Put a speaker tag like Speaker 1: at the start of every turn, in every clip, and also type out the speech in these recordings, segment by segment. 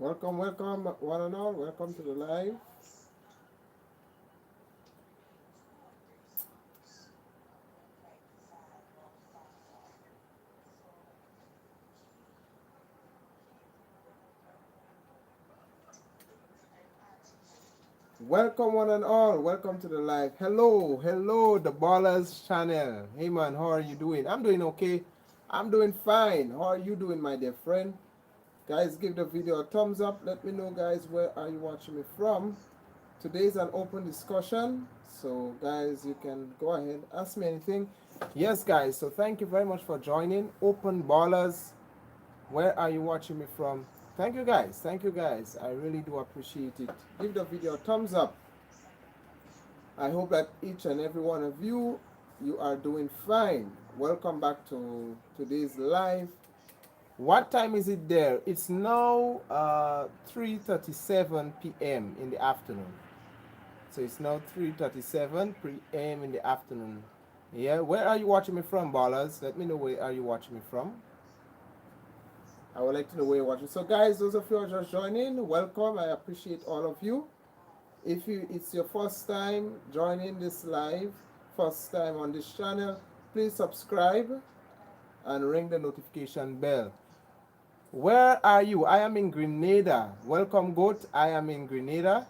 Speaker 1: Welcome, welcome, one and all. Welcome to the live. Welcome, one and all. Welcome to the live. Hello, hello, the Ballers channel. Hey, man, how are you doing? I'm doing okay. I'm doing fine. How are you doing, my dear friend? Guys, give the video a thumbs up. Let me know, guys, where are you watching me from? Today's an open discussion, so guys, you can go ahead, ask me anything. Yes, guys, so thank you very much for joining. Open Ballers, where are you watching me from? Thank you, guys. Thank you, guys. I really do appreciate it. Give the video a thumbs up. I hope that each and every one of you, you are doing fine. Welcome back to today's live. What time is it there? It's now 3:37 p.m. in the afternoon. So it's now 3:37 p.m. in the afternoon. Yeah, where are you watching me from, ballers? Let me know where are you watching me from. I would like to know where you're watching. So guys, those of you who are just joining, welcome. I appreciate all of you. If it's your first time joining this live, first time on this channel, please subscribe and ring the notification bell. Where are you? I am in Grenada. Welcome, Goat. I am in Grenada.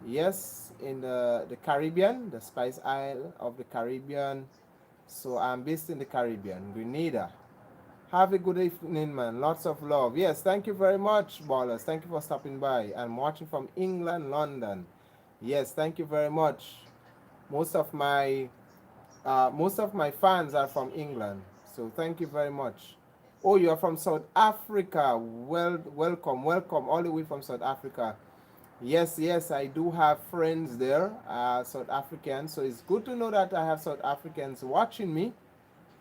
Speaker 1: Yes, in the Caribbean, the Spice Isle of the Caribbean. So I'm based in the Caribbean, Grenada. Have a good evening, man. Lots of love. Yes, thank you very much, ballers. Thank you for stopping by. I'm watching from England, London. Yes, thank you very much. Most of my fans are from England, so thank you very much. Oh, you are from South Africa. Well, welcome, welcome, all the way from South Africa. Yes, yes, I do have friends there, South Africans. So it's good to know that I have South Africans watching me.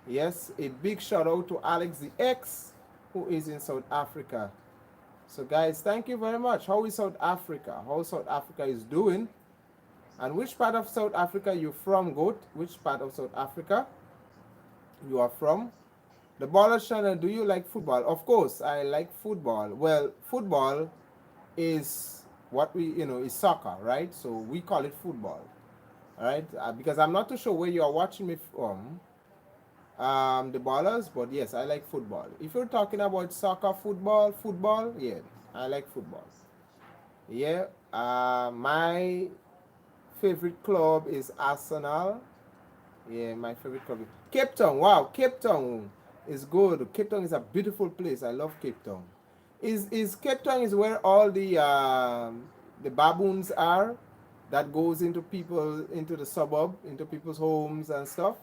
Speaker 1: Yes, a big shout out to Alex the X, who is in South Africa. So guys, thank you very much. How is South Africa? How South Africa is doing? And which part of South Africa you from, Goat? Which part of South Africa you are from? The Baller channel, do you like football? Of course, I like football. Well, football is what is soccer, right? So we call it football, all right? Because I'm not too sure where you are watching me from, the Ballers, but yes, I like football. If you're talking about soccer, football, yeah, I like football. Yeah, my favorite club is Arsenal. Yeah, my favorite club is Cape Town. Wow, Cape Town is good. Cape Town is a beautiful place. I love Cape Town. Is Cape Town is where all the baboons are that goes into the suburb, into people's homes and stuff?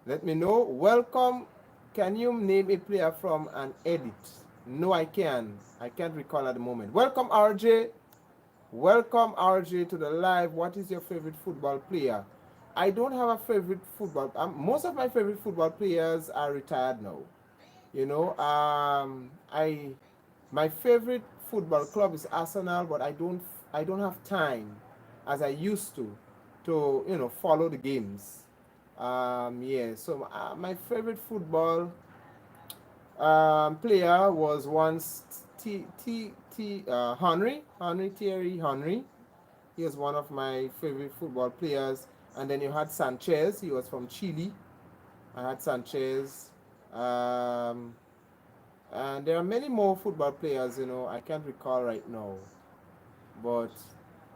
Speaker 1: Let me know. Welcome. Can you name a player from an edit? No, I can. I can't recall at the moment. Welcome, RJ. Welcome, RJ, to the live. What is your favorite football player? I don't have a favorite football. Most of my favorite football players are retired now. You know, my favorite football club is Arsenal, but I don't have time as I used to follow the games. Yeah, so my favorite football player was once Thierry Henry. He was one of my favorite football players. And then you had Sanchez. He was from Chile. I had Sanchez. And there are many more football players, I can't recall right now. But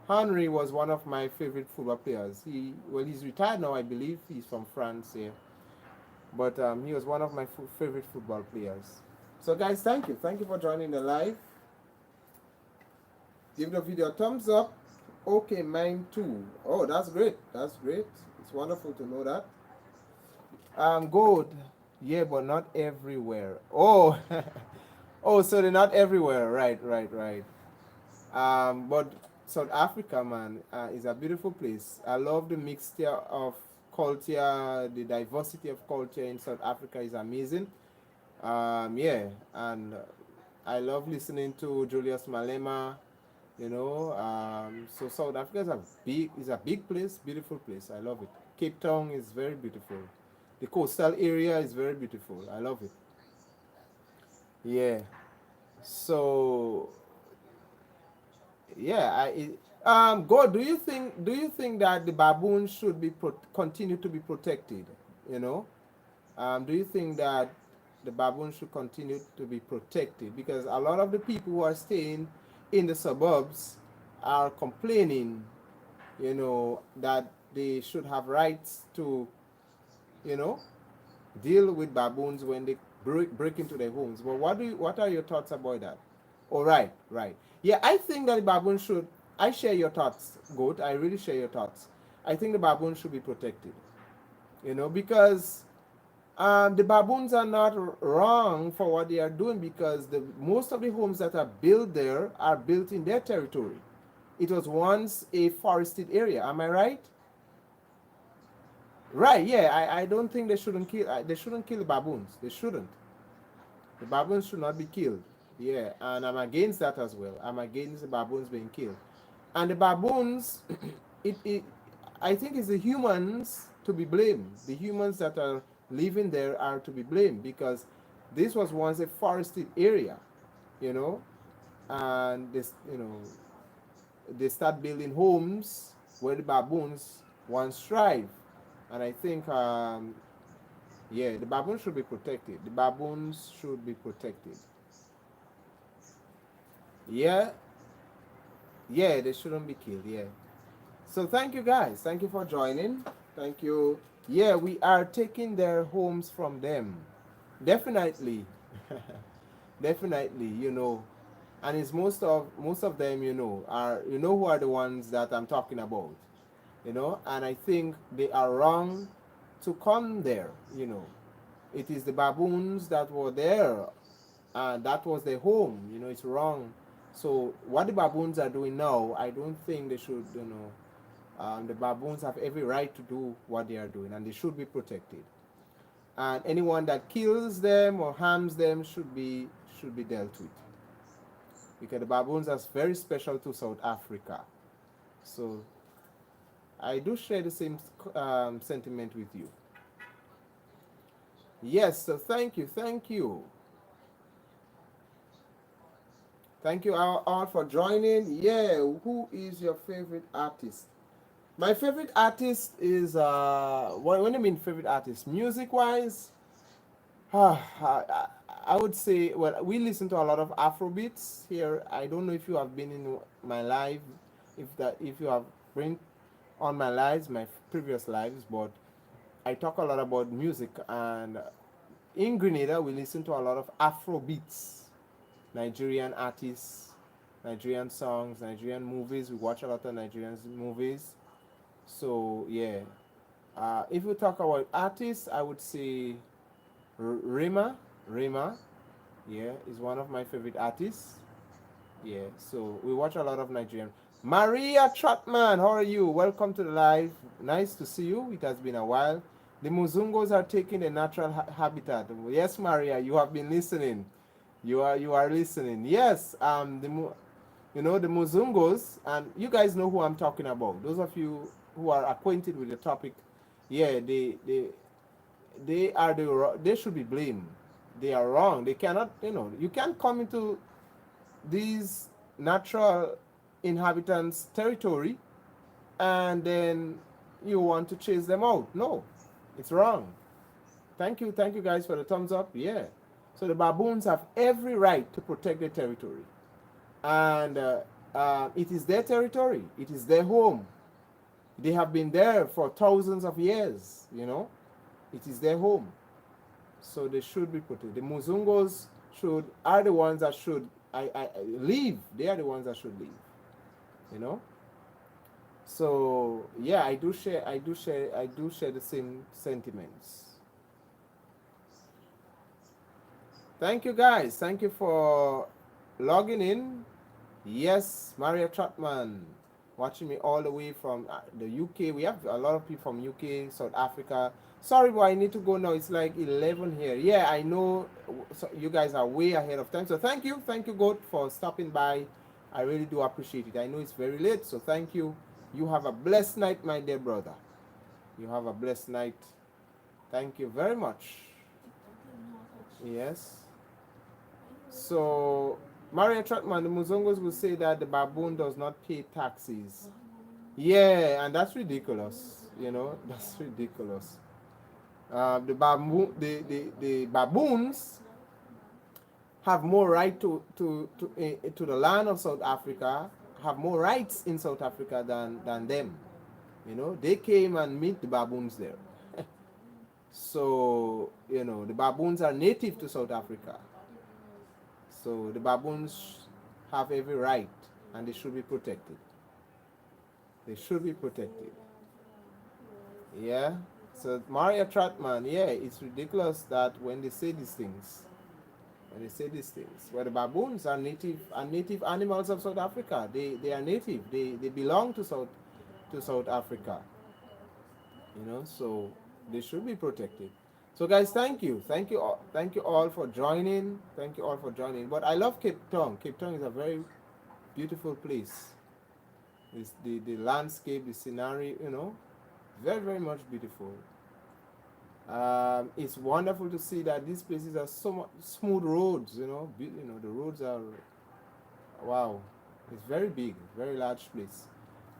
Speaker 1: Henry was one of my favorite football players. He's retired now, I believe. He's from France here. But he was one of my favorite football players. So guys, thank you. Thank you for joining the live. Give the video a thumbs up. Okay, mine too. Oh, that's great. That's great. It's wonderful to know that. Good. Yeah, but not everywhere. Oh, oh, so they're not everywhere. Right, right, right. But South Africa, man, is a beautiful place. I love the mixture of culture, the diversity of culture in South Africa is amazing. Yeah, and I love listening to Julius Malema. So South Africa is a big place, beautiful place. I love it. Cape Town is very beautiful. The coastal area is very beautiful. I love it. Yeah. So yeah, God, do you think that the baboons should be continue to be protected? You know, do you think that the baboons should continue to be protected? Because a lot of the people who are staying in the suburbs are complaining, that they should have rights to, you know, deal with baboons when they break into their homes. But what are your thoughts about that? Oh, right, right. Yeah, I think that the baboon should. I share your thoughts, Goat. I really share your thoughts. I think the baboon should be protected. Because the baboons are not wrong for what they are doing, because the most of the homes that are built there are built in their territory. It was once a forested area. Am I right? Right. Yeah. I don't think they shouldn't kill. They shouldn't kill the baboons. They shouldn't. The baboons should not be killed. Yeah, and I'm against that as well. I'm against the baboons being killed. And the baboons, it I think it's the humans to be blamed. The humans that are living there are to be blamed, because this was once a forested area, you know, and they start building homes where the baboons once thrive. And I think, yeah, the baboons should be protected. The baboons should be protected. Yeah, yeah, they shouldn't be killed. Yeah. So thank you guys. Thank you for joining. Thank you. Yeah, we are taking their homes from them. Definitely. Definitely, And it's most of them, are who are the ones that I'm talking about. And I think they are wrong to come there. It is the baboons that were there, and that was their home. It's wrong. So what the baboons are doing now, I don't think they should. The baboons have every right to do what they are doing, and they should be protected. And anyone that kills them or harms them should be dealt with, because the baboons are very special to South Africa. So I do share the same sentiment with you. Yes. So thank you all for joining. Yeah. Who is your favorite artist? My favorite artist is when I mean favorite artist, music wise, I would say, well, we listen to a lot of Afro beats here. I don't know if you have been in my live, if you have been on my lives, my previous lives, but I talk a lot about music, and in Grenada we listen to a lot of Afro beats, Nigerian artists, Nigerian songs, Nigerian movies. We watch a lot of Nigerian movies. So yeah, if we talk about artists, I would say Rima. Rima, yeah, is one of my favorite artists. Yeah, so we watch a lot of Nigerian. Maria Trotman, how are you? Welcome to the live. Nice to see you. It has been a while. The Muzungos are taking the natural habitat. Yes, Maria, you have been listening. You are listening. Yes, the Muzungos, and you guys know who I'm talking about. Those of you who are acquainted with the topic, yeah, they should be blamed. They are wrong. They cannot, you can't come into these natural inhabitants' territory and then you want to chase them out. No, it's wrong. Thank you guys for the thumbs up. Yeah. So the baboons have every right to protect their territory, and it is their territory. It is their home. They have been there for thousands of years. It is their home, so they should be protected. The Muzungos are the ones that should leave. They are the ones that should leave. You know. So yeah, I do share the same sentiments. Thank you, guys. Thank you for logging in. Yes, Maria Trotman, watching me all the way from the UK. We have a lot of people from UK, South Africa. Sorry, but I need to go now. It's like 11 here. Yeah, I know, so you guys are way ahead of time. So thank you, God, for stopping by. I really do appreciate it. I know it's very late, so thank you. You have a blessed night, my dear brother. You have a blessed night. Thank you very much. Yes. So, Maria Trotman, the Muzongos will say that the baboon does not pay taxes. Yeah, and that's ridiculous. You know, that's ridiculous. The baboons have more right to the land of South Africa, have more rights in South Africa than them. You know, they came and meet the baboons there. So, you know, the baboons are native to South Africa. So the baboons have every right and they should be protected. They should be protected. Yeah. So Maria Trotman, yeah, it's ridiculous that when they say these things, well, the baboons are native animals of South Africa. They are native. They belong to South Africa. You know, so they should be protected. So guys, thank you all for joining. Thank you all for joining. But I love Cape Town. Cape Town is a very beautiful place. It's the landscape, the scenery, you know, very, very much beautiful. It's wonderful to see that these places are so much smooth roads, you know. The roads are, wow, it's very big, very large place.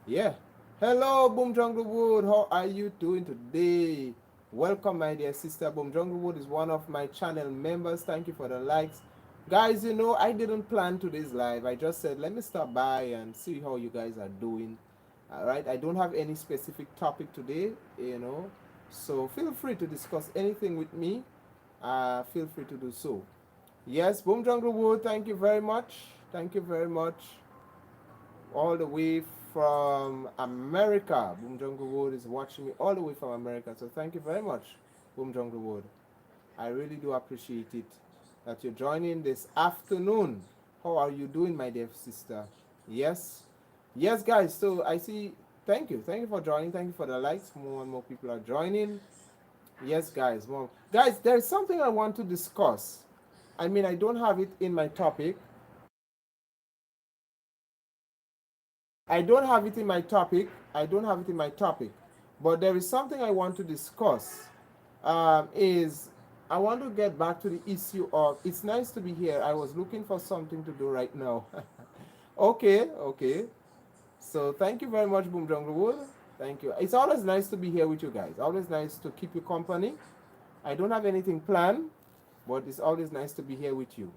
Speaker 1: Yeah. Hello, Boom Jungle Wood. How are you doing today? Welcome, my dear sister. Boom Jungle Wood is one of my channel members. Thank you for the likes. Guys, you know, I didn't plan today's live. I just said, let me stop by and see how you guys are doing. All right. I don't have any specific topic today, you know. So feel free to discuss anything with me. Feel free to do so. Yes, Boom Jungle Wood, thank you very much. Thank you very much. All the way from America. Boom Jungle Wood is watching me all the way from America. So thank you very much, Boom Jungle Wood. I really do appreciate it that you're joining this afternoon. How are you doing, my dear sister? Yes. Yes, guys. So I see. Thank you. Thank you for joining. Thank you for the likes. More and more people are joining. Yes, guys. More. Guys, there's something I want to discuss. I mean, I don't have it in my topic. I don't have it in my topic. But there is something I want to discuss. Is I want to get back to the issue of it's nice to be here. I was looking for something to do right now. Okay. So thank you very much, Boom Jungle Wood. Thank you. It's always nice to be here with you guys. Always nice to keep you company. I don't have anything planned, but it's always nice to be here with you.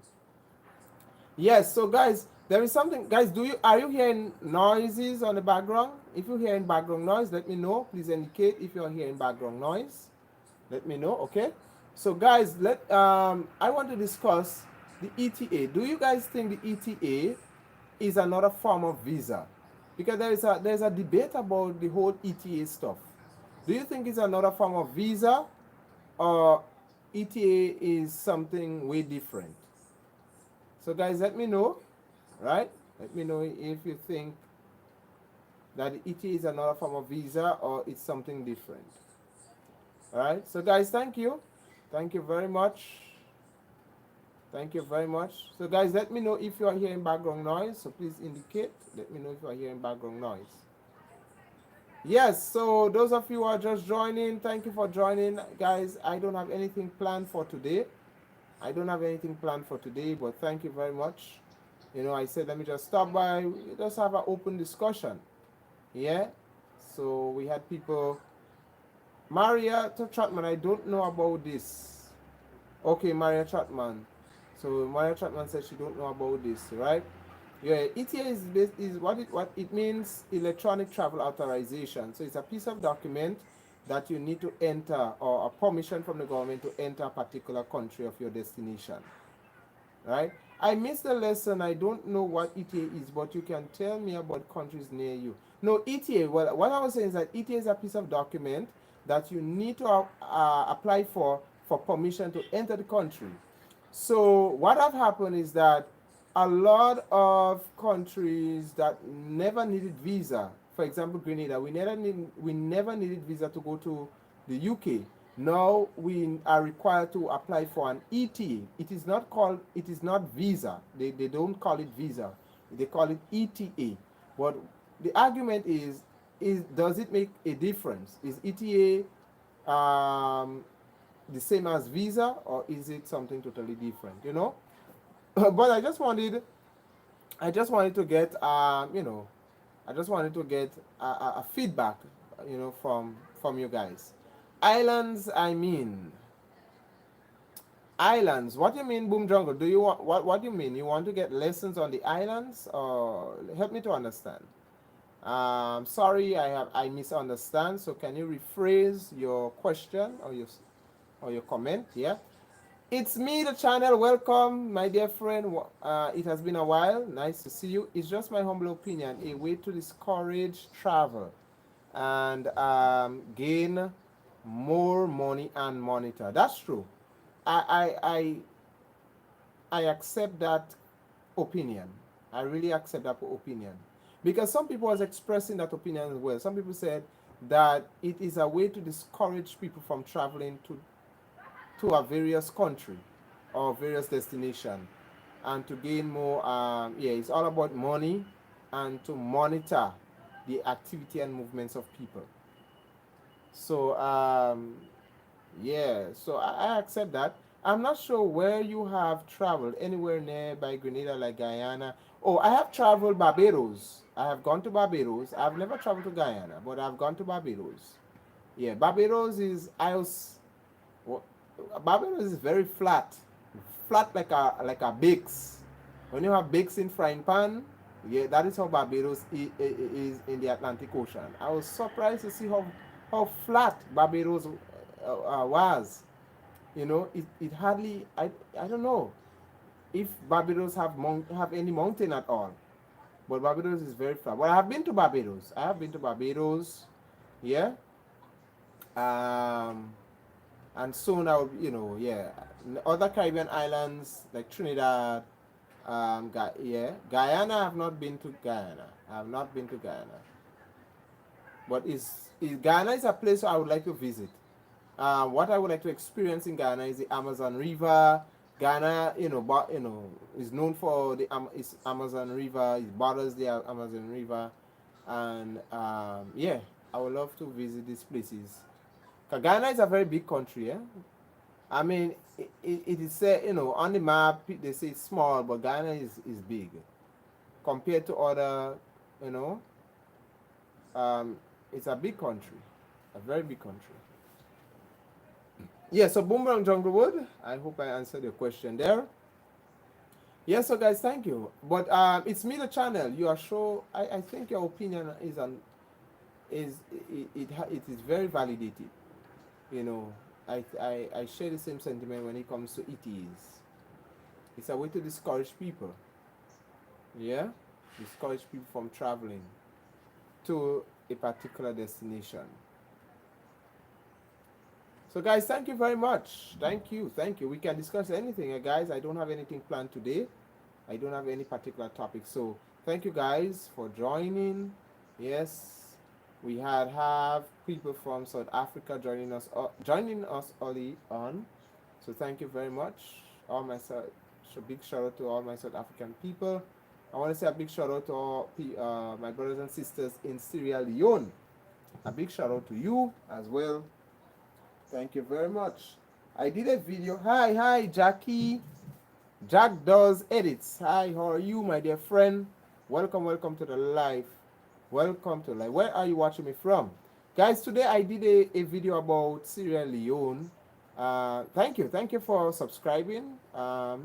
Speaker 1: Yes, so guys, there is something. Guys, are you hearing noises on the background? If you're hearing background noise, let me know. Please indicate if you're hearing background noise. Let me know, okay? So guys, I want to discuss the ETA. Do you guys think the ETA is another form of visa? Because there's a debate about the whole ETA stuff. Do you think it's another form of visa, or ETA is something way different? So guys, let me know, right? Let me know if you think that the ETA is another form of visa or it's something different. All right. So guys, thank you. Thank you very much. Thank you very much. So guys, let me know if you are hearing background noise. So please indicate. Let me know if you are hearing background noise. Yes, so those of you who are just joining, thank you for joining. Guys, I don't have anything planned for today. But thank you very much. You know, I said, let me just stop by, just have an open discussion. Yeah. So we had people. Maria Trotman, I don't know about this. Okay, Maria Trotman. So Maria Trotman said she don't know about this, right? Yeah, ETA is what it means, electronic travel authorization. So it's a piece of document that you need to enter, or a permission from the government to enter a particular country of your destination. Right? I missed the lesson. I don't know what ETA is, but you can tell me about countries near you. No, ETA, well, what I was saying is that ETA is a piece of document that you need to apply for permission to enter the country. So what have happened is that a lot of countries that never needed visa, for example, Grenada, we never needed visa to go to the UK. Now we are required to apply for an ETA. It is not visa. They don't call it visa. They call it ETA. But the argument is does it make a difference? Is ETA the same as visa, or is it something totally different, you know? But I just wanted to get I just wanted to get a feedback, from you guys. Islands, I mean, islands, what do you mean, Boom Jungle? Do you want, what do you mean, you want to get lessons on the islands, or help me to understand? Sorry, I misunderstand, so can you rephrase your question or your comment? Yeah. It's me, the channel. Welcome, my dear friend. It has been a while. Nice to see you. It's just my humble opinion, a way to discourage travel and gain more money and monitor. That's true. I accept that opinion. I really accept that opinion, because some people was expressing that opinion as well. Some people said that it is a way to discourage people from traveling to a various country or various destination, and to gain more, it's all about money and to monitor the activity and movements of people. So so I accept that. I'm not sure where you have traveled, anywhere nearby Grenada, like Guyana. Oh, I have traveled Barbados. I have gone to Barbados. I've never traveled to Guyana, but I've gone to Barbados. Yeah, Barbados is I was Well, Barbados is very flat, flat like a bakes. When you have bakes in frying pan, yeah, that is how Barbados is in the Atlantic Ocean. I was surprised to see how flat Barbados was. You know, it hardly I don't know if Barbados have any mountain at all, but Barbados is very flat. Well, I have been to Barbados. I have been to Barbados, yeah. Um, and soon I'll, other Caribbean islands like Trinidad, Guyana. I have not been to Guyana. I have not been to Guyana, but is Guyana is a place I would like to visit. What I would like to experience in Ghana is the Amazon River. Ghana, is known for the its Amazon River. It borders the Amazon River, and I would love to visit these places. Ghana is a very big country, I mean, it is said, on the map they say it's small, but Ghana is big compared to other, you know, it's a big country, a very big country. Yeah, so Boomerang Junglewood, I hope I answered your question there. Yeah, so guys, thank you. But it's me, the channel. You are sure, I think your opinion it is very validated. You know, I share the same sentiment when it comes to ETs. It's a way to discourage people. Yeah? Discourage people from traveling to a particular destination. So guys, thank you very much. Thank you. We can discuss anything, guys. I don't have anything planned today. I don't have any particular topic. So thank you guys for joining. Yes, we have people from South Africa joining us early on. So thank you very much. Big shout out to all my South African people. I want to say a big shout out to all my brothers and sisters in Sierra Leone. A big shout out to you as well. Thank you very much. I did a video. Hi, Jackie. Jack does edits. Hi, how are you, my dear friend? Welcome to the live. Welcome to live. Where are you watching me from? Guys, today I did a video about Sierra Leone. Thank you for subscribing.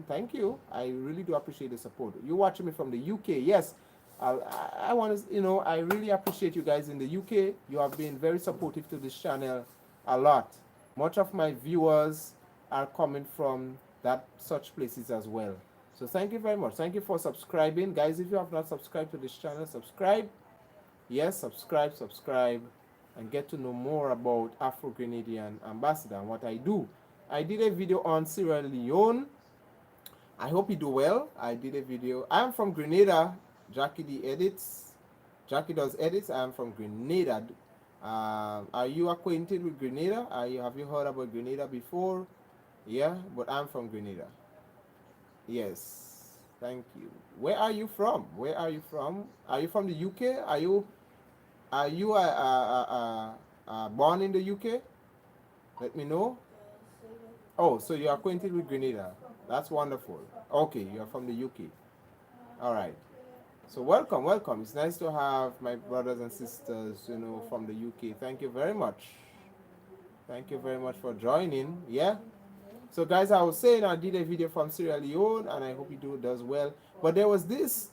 Speaker 1: Thank you. I really do appreciate the support. You're watching me from the UK. Yes, I want to, I really appreciate you guys in the UK. You have been very supportive to this channel a lot. Much of my viewers are coming from such places as well. So thank you very much. Thank you for subscribing. Guys, if you have not subscribed to this channel, subscribe. Yes, subscribe, and get to know more about Afro Grenadian Ambassador and what I do. I did a video on Sierra Leone. I hope you do well. I did a video. I'm from Grenada. Jackie D edits. Jackie does edits. I'm from Grenada. Are you acquainted with Grenada? Have you heard about Grenada before? Yeah, but I'm from Grenada. Yes, thank you. Where are you from? Where are you from? Are you from the UK? Are you born in the UK? Let me know. Oh, so you're acquainted with Grenada. That's wonderful. Okay, you're from the UK. All right. So welcome, welcome. It's nice to have my brothers and sisters, from the UK. Thank you very much. Thank you very much for joining. Yeah. So guys, I was saying I did a video from Sierra Leone, and I hope you do does well. But there is this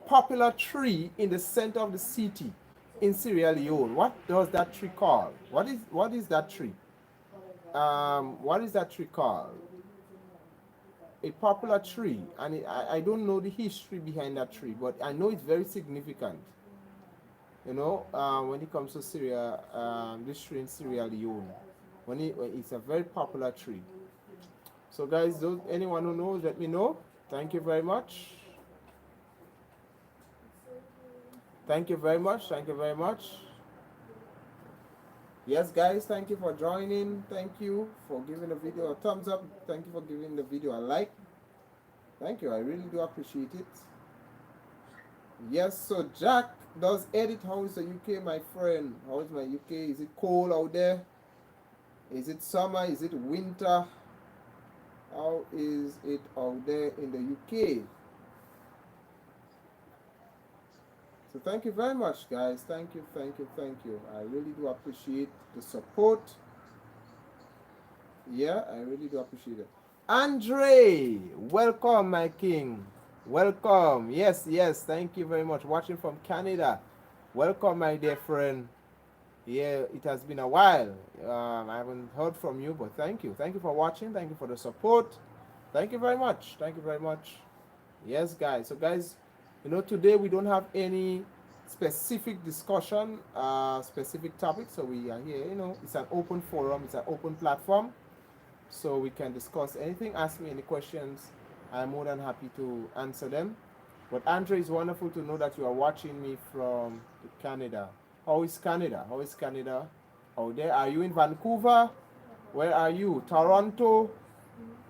Speaker 1: popular tree in the center of the city in Sierra Leone. What does that tree call? What is that tree? What is that tree called? A popular tree, and I don't know the history behind that tree, but I know it's very significant. When it comes to Syria, this tree in Sierra Leone, it's a very popular tree. So guys, anyone who knows, let me know. Thank you very much. Thank you very much. Thank you very much. Yes, guys, thank you for joining. Thank you for giving the video a thumbs up. Thank you for giving the video a like. Thank you. I really do appreciate it. Yes, so Jack does edit. How is the UK, my friend? How is my UK? Is it cold out there? Is it summer? Is it winter? How is it out there in the UK? So thank you very much, guys. Thank you, thank you, thank you. I really do appreciate the support. Yeah, I really do appreciate it. Andre, welcome, my king. Welcome. Yes, yes, thank you very much. Watching from Canada. Welcome, my dear friend. Yeah, it has been a while. I haven't heard from you, but thank you. Thank you for watching. Thank you for the support. Thank you very much. Thank you very much. Yes, guys. So, guys, today we don't have any specific discussion, specific topic. So we are here, it's an open forum. It's an open platform. So we can discuss anything. Ask me any questions. I'm more than happy to answer them. But Andre, it's wonderful to know that you are watching me from Canada. How is Canada? How is Canada out there? Are you in Vancouver? Where are you? Toronto?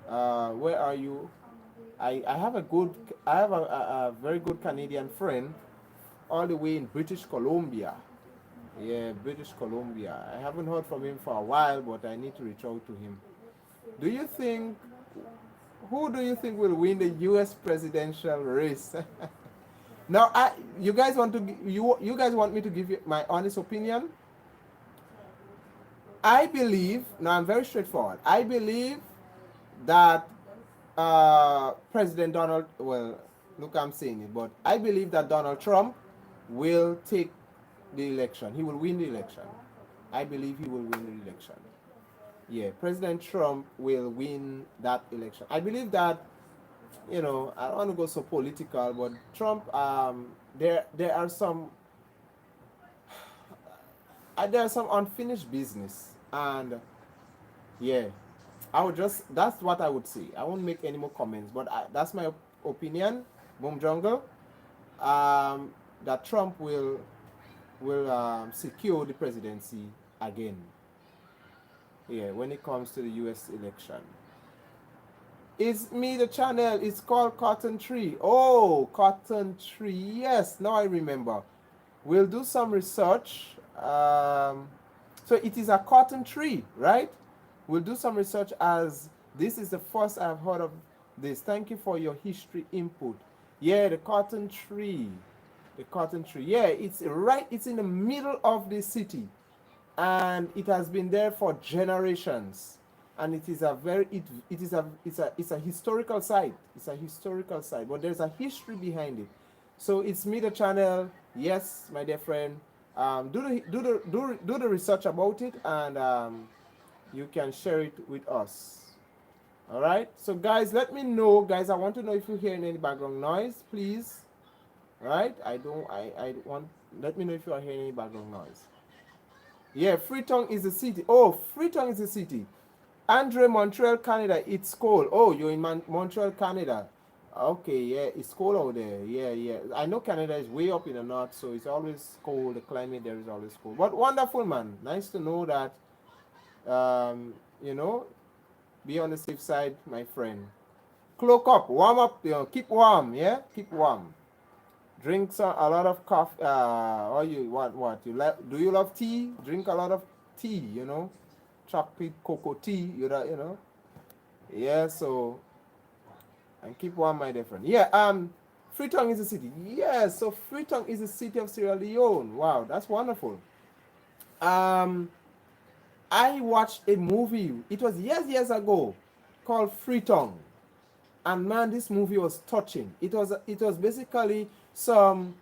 Speaker 1: Where are you? I have a very good Canadian friend all the way in British Columbia. Yeah, British Columbia. I haven't heard from him for a while, but I need to reach out to him. Who do you think will win the U.S. presidential race? Now, you guys want me to give you my honest opinion? I believe, now I'm very straightforward. I believe that President Donald, well, look, I'm saying it, but I believe that Donald Trump will take the election. He will win the election. I believe he will win the election. Yeah, President Trump will win that election. I believe that, I don't want to go so political, but Trump, there are some unfinished business, and yeah, that's what I would say. I won't make any more comments, but that's my opinion, Boom Jungle, that Trump will secure the presidency again. Yeah, when it comes to the U.S. election. It's me, the channel. It's called Cotton Tree. Oh, Cotton Tree. Yes, now I remember. We'll do some research. So it is a cotton tree, right? We'll do some research, as this is the first I've heard of this. Thank you for your history input. Yeah, the cotton tree. The cotton tree. Yeah, it's in the middle of the city. And it has been there for generations, and it is it's a historical site. It's a historical site, but there's a history behind it. So it's me, the channel. Yes, my dear friend. Do the research about it, and you can share it with us. All right. So guys, let me know, guys. I want to know if you're hearing any background noise, please. All right. Let me know if you are hearing any background noise. Yeah, Freetown is the city. Oh, Freetown is the city. Andre, Montreal, Canada. It's cold. Oh, you're in Montreal, Canada. Okay, yeah, it's cold out there. Yeah, yeah. I know Canada is way up in the north, so it's always cold. The climate there is always cold. But wonderful, man. Nice to know that. You know, be on the safe side, my friend. Cloak up, warm up. You know, keep warm. Yeah, keep warm. Drink a lot of coffee. Or you what? You like? Do you love tea? Drink a lot of tea. You know, chocolate cocoa tea. You know. Yeah. So and keep warm, my dear friend. Yeah. Freetown is a city. Yeah. So Freetown is the city of Sierra Leone. Wow, that's wonderful. Um, I watched a movie. It was years ago, called Freetown. And man, this movie was touching. It was basically some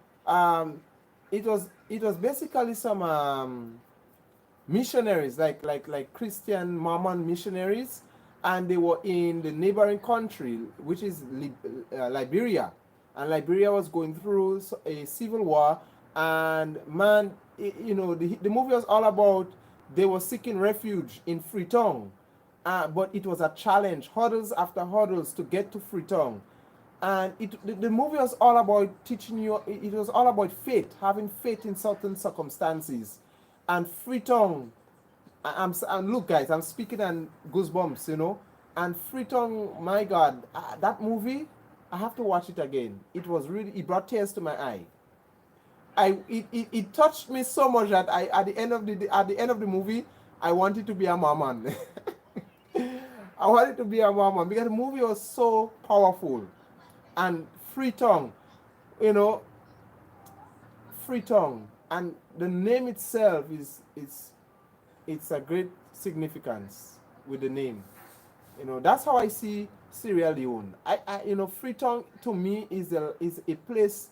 Speaker 1: it was basically some missionaries, like Christian Mormon missionaries, and they were in the neighboring country, which is Liberia, and Liberia was going through a civil war, and man, the movie was all about they were seeking refuge in Freetown, but it was a challenge, hurdles after hurdles to get to Freetown. And the movie was all about teaching you, it was all about faith, having faith in certain circumstances. And Freetown, and look, guys, I'm speaking and goosebumps, And Freetown, my God, that movie, I have to watch it again. It brought tears to my eye. It touched me so much that at the end of the movie, I wanted to be a Mormon. I wanted to be a Mormon because the movie was so powerful. And Freetown, you know, Freetown, and the name itself it's a great significance with the name. That's how I see Sierra Leone. Freetown to me is a place,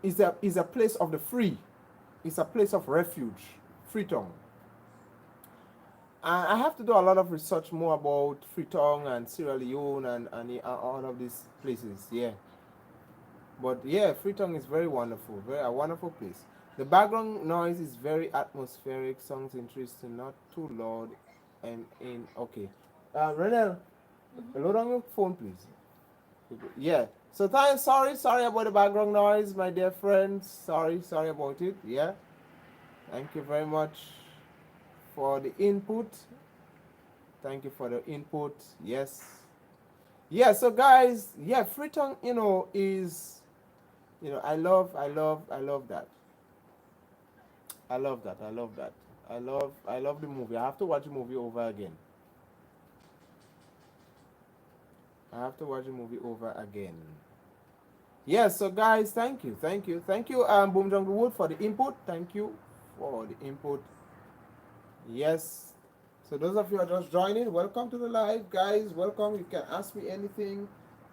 Speaker 1: is a place of the free. It's a place of refuge. Freetown. I have to do a lot of research more about Freetown and Sierra Leone and all of these places. Yeah. But yeah, Freetown is very wonderful, very a wonderful place. The background noise is very atmospheric, sounds interesting, not too loud, and in okay. Renel, load on your phone, please. Yeah. So sorry about the background noise, my dear friends. Sorry about it. Yeah. Thank you very much for the input. Thank you for the input. Yes. Yeah. So guys, yeah, Freetown, is. I love that. I love that. I love that. I love the movie. I have to watch the movie over again. I have to watch the movie over again. Yes, so guys, thank you. Boom Jungle Wood for the input. Thank you for the input. Yes. So those of you who are just joining, welcome to the live, guys. Welcome. You can ask me anything.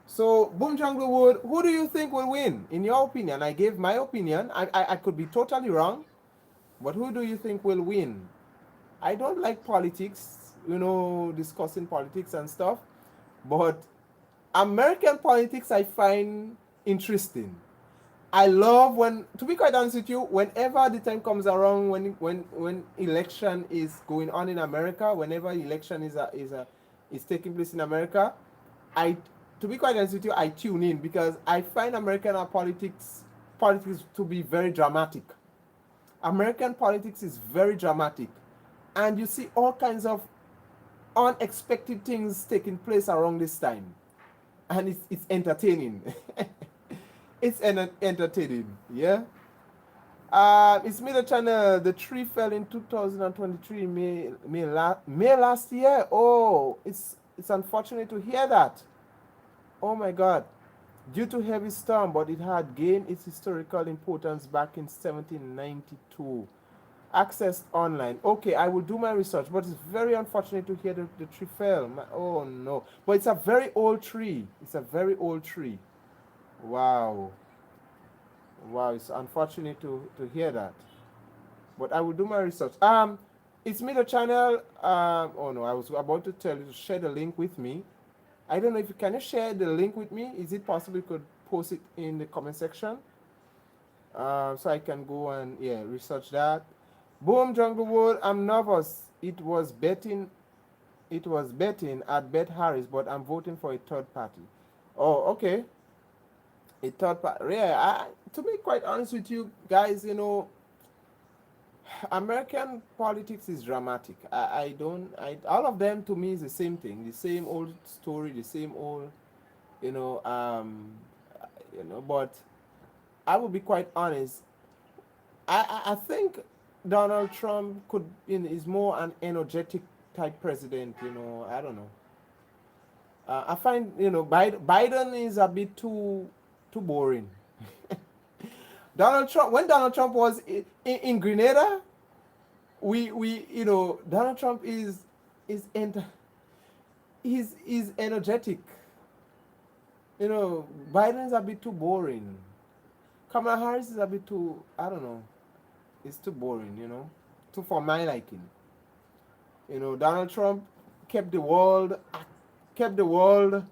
Speaker 1: So, Boom Jungle Wood, who do you think will win? In your opinion, I gave my opinion. I could be totally wrong, but who do you think will win? I don't like politics, discussing politics and stuff, but American politics I find interesting. I love to be quite honest with you, whenever the time comes around when election is going on in America, whenever election is taking place in America, to be quite honest with you, I tune in because I find American politics to be very dramatic. American politics is very dramatic, and you see all kinds of unexpected things taking place around this time, and it's entertaining. It's entertaining, yeah. It's me, the channel. The tree fell in 2023 May last year. Oh, it's unfortunate to hear that. Oh my God. Due to heavy storm, but it had gained its historical importance back in 1792. Accessed online. Okay, I will do my research, but it's very unfortunate to hear the tree fell. Oh no. But it's a very old tree. It's a very old tree. Wow. Wow, it's unfortunate to hear that. But I will do my research. It's me, the channel. Oh no, I was about to tell you to share the link with me. I don't know if you can share the link with me. Is it possible you could post it in the comment section? So I can go and research that. Boom Jungle Wood, I'm nervous. It was betting it was betting at Bet Harris, but I'm voting for a third party. Oh, okay. A third party. Yeah, to be quite honest with you guys, American politics is dramatic. I don't. All of them to me is the same thing, the same old story, the same old, you know. But I will be quite honest. I think Donald Trump is more an energetic type president. I don't know. I find Biden is a bit too boring. When Donald Trump was in Grenada, we Donald Trump is enter, is energetic. Biden's a bit too boring. Kamala Harris is a bit too, I don't know. It's too boring. Too for my liking. Donald Trump kept the world kept the world.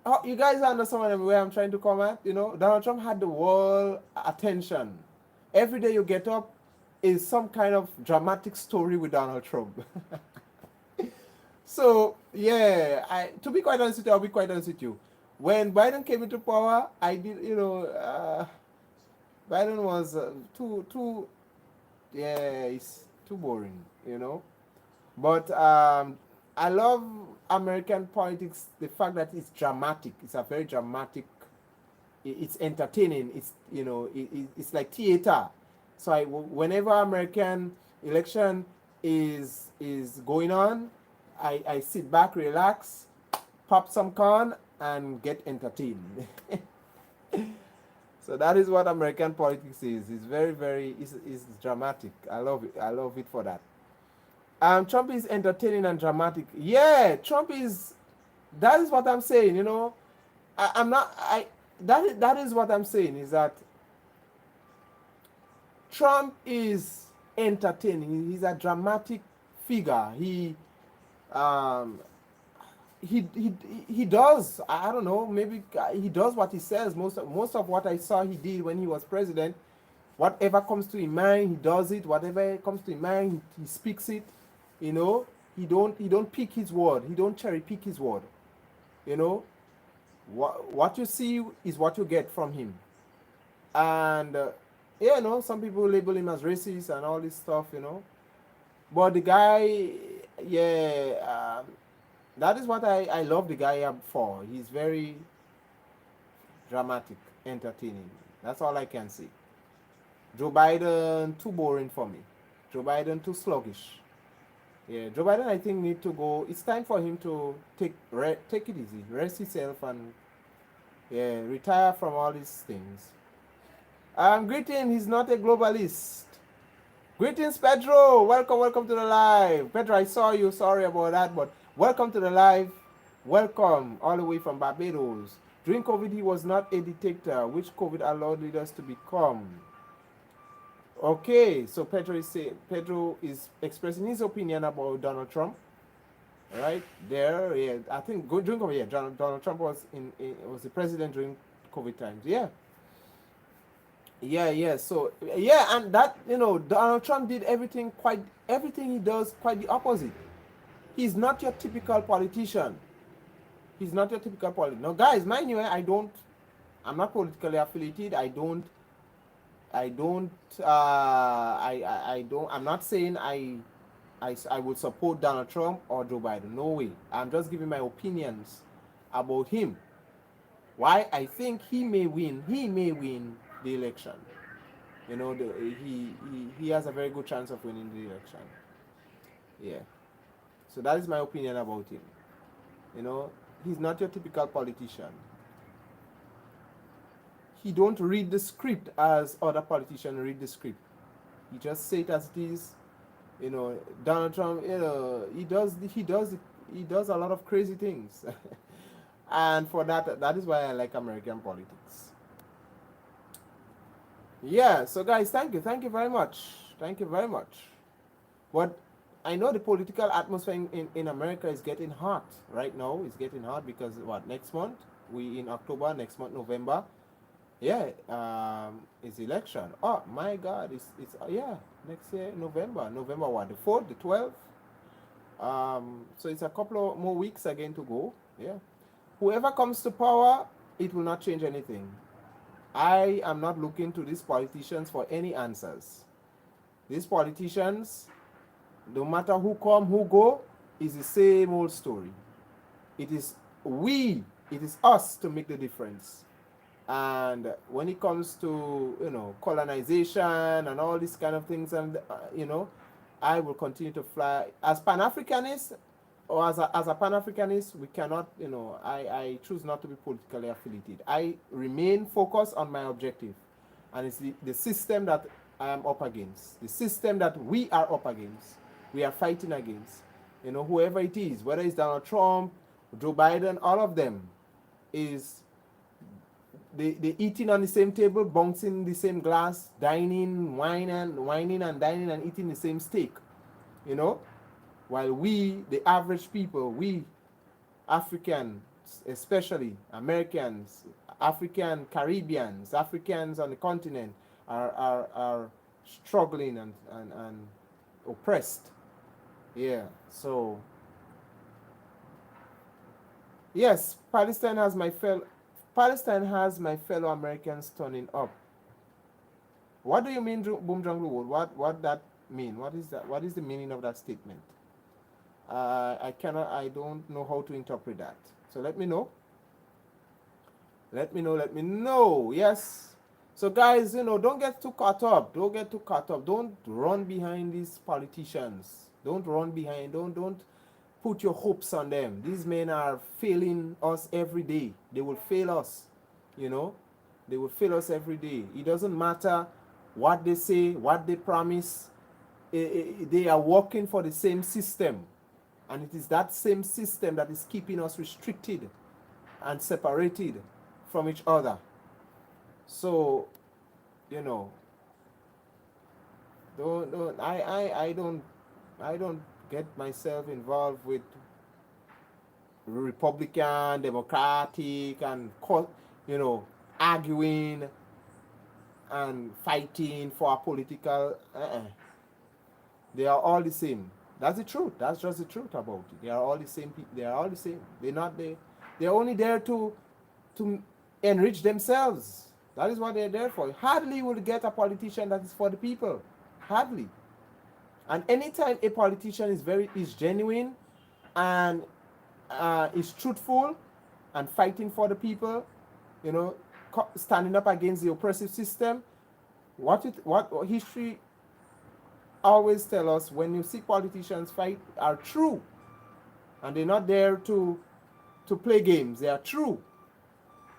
Speaker 1: Oh, you guys understand where I'm trying to come at? Donald Trump had the world attention. Every day you get up is some kind of dramatic story with Donald Trump. So yeah, to be quite honest with you, I'll be quite honest with you. When Biden came into power, I did, Biden was too, yeah, it's too boring. But I love American politics. The fact that it's dramatic. It's a very dramatic. It's entertaining. It's like theater. So whenever American election is going on, I sit back, relax, pop some corn, and get entertained. So that is what American politics is. It's very, very, it's dramatic. I love it. I love it for that. Trump is entertaining and dramatic. Yeah, Trump is. That is what I'm saying. I'm not. That is what I'm saying is that Trump is entertaining. He's a dramatic figure. He does. I don't know. Maybe he does what he says. Most of what I saw he did when he was president. Whatever comes to his mind, he does it. Whatever comes to his mind, he speaks it. He don't pick his word. He don't cherry pick his word. What you see is what you get from him. And some people label him as racist and all this stuff. But the guy, yeah, that is what I love the guy for. He's very dramatic, entertaining. That's all I can say. Joe Biden, too boring for me. Joe Biden, too sluggish. Yeah, Joe Biden, I think, need to go. It's time for him to take it easy, rest himself, and retire from all these things. Greeting. He's not a globalist. Greetings, Pedro. Welcome to the live. Pedro, I saw you. Sorry about that, but welcome to the live. Welcome all the way from Barbados. During COVID, he was not a dictator, which COVID allowed leaders to become. Okay, so Pedro is expressing his opinion about Donald Trump. Right there, yeah. I think during COVID, yeah, Donald Trump was was the president during COVID times. Yeah. So and that Donald Trump did everything he does quite the opposite. He's not your typical politician. Now, guys, mind you, I'm not politically affiliated. I'm not saying I would support Donald Trump or Joe Biden. No way. I'm just giving my opinions about him. Why I think he may win the election. He has a very good chance of winning the election. Yeah. So that is my opinion about him. He's not your typical politician. He don't read the script as other politicians read the script. He just say it as it is. Donald Trump, he does a lot of crazy things. And for that is why I like American politics. Yeah, so guys, thank you very much. But I know the political atmosphere in America is getting hot right now. It's getting hot because next month we in October, next month November. Yeah, it's election. Oh my God, it's next year November what, the 4th, the 12th. So it's a couple of more weeks again to go. Yeah. Whoever comes to power, it will not change anything. I am not looking to these politicians for any answers. These politicians, no matter who come, who go, is the same old story. It is we, it is us to make the difference. And when it comes to colonization and all these kind of things, and I will continue to fly as Pan-Africanist, or as a Pan-Africanist. We cannot, I choose not to be politically affiliated. I remain focused on my objective, and it's the system that I am up against, the system that we are up against, we are fighting against. Whoever it is, whether it's Donald Trump, Joe Biden, all of them is they eating on the same table, bouncing the same glass, dining, whining and dining and eating the same steak, while we, the average people, we Africans, especially Americans, African Caribbeans, Africans on the continent are struggling and oppressed. Yeah, so yes, Palestine has my fellow Americans turning up. What do you mean, Boom Jungle Wood? What that mean? What is that? What is the meaning of that statement? I don't know how to interpret that. So let me know. Let me know. Yes. So guys, don't get too caught up. Don't run behind these politicians. Don't run behind. Don't put your hopes on them. These men are failing us every day. They will fail us. They will fail us every day. It doesn't matter what they say, what they promise. They are working for the same system. And it is that same system that is keeping us restricted and separated from each other. So, I don't get myself involved with Republican, Democratic, and arguing and fighting for a political. They are all the same. That's the truth. That's just the truth about it. They are all the same people. They are all the same. They're only there to enrich themselves. That is what they're there for. Hardly will get a politician that is for the people. Hardly. And anytime a politician is genuine and is truthful and fighting for the people, standing up against the oppressive system, what history always tell us, when you see politicians fight, are true, and they're not there to play games. They are true.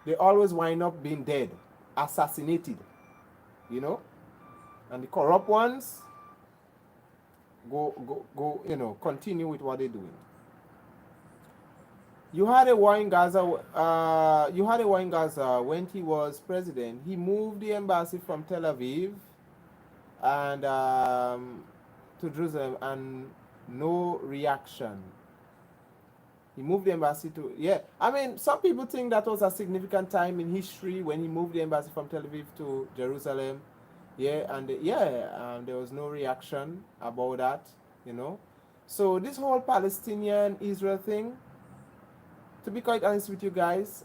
Speaker 1: They always wind up being dead, assassinated, and the corrupt ones go continue with what they're doing. You had a war in Gaza. When he was president. He moved the embassy from Tel Aviv and to Jerusalem, and no reaction. He moved the embassy to, I mean, some people think that was a significant time in history when he moved the embassy from Tel Aviv to Jerusalem. There was no reaction about that, So this whole Palestinian-Israel thing, to be quite honest with you guys,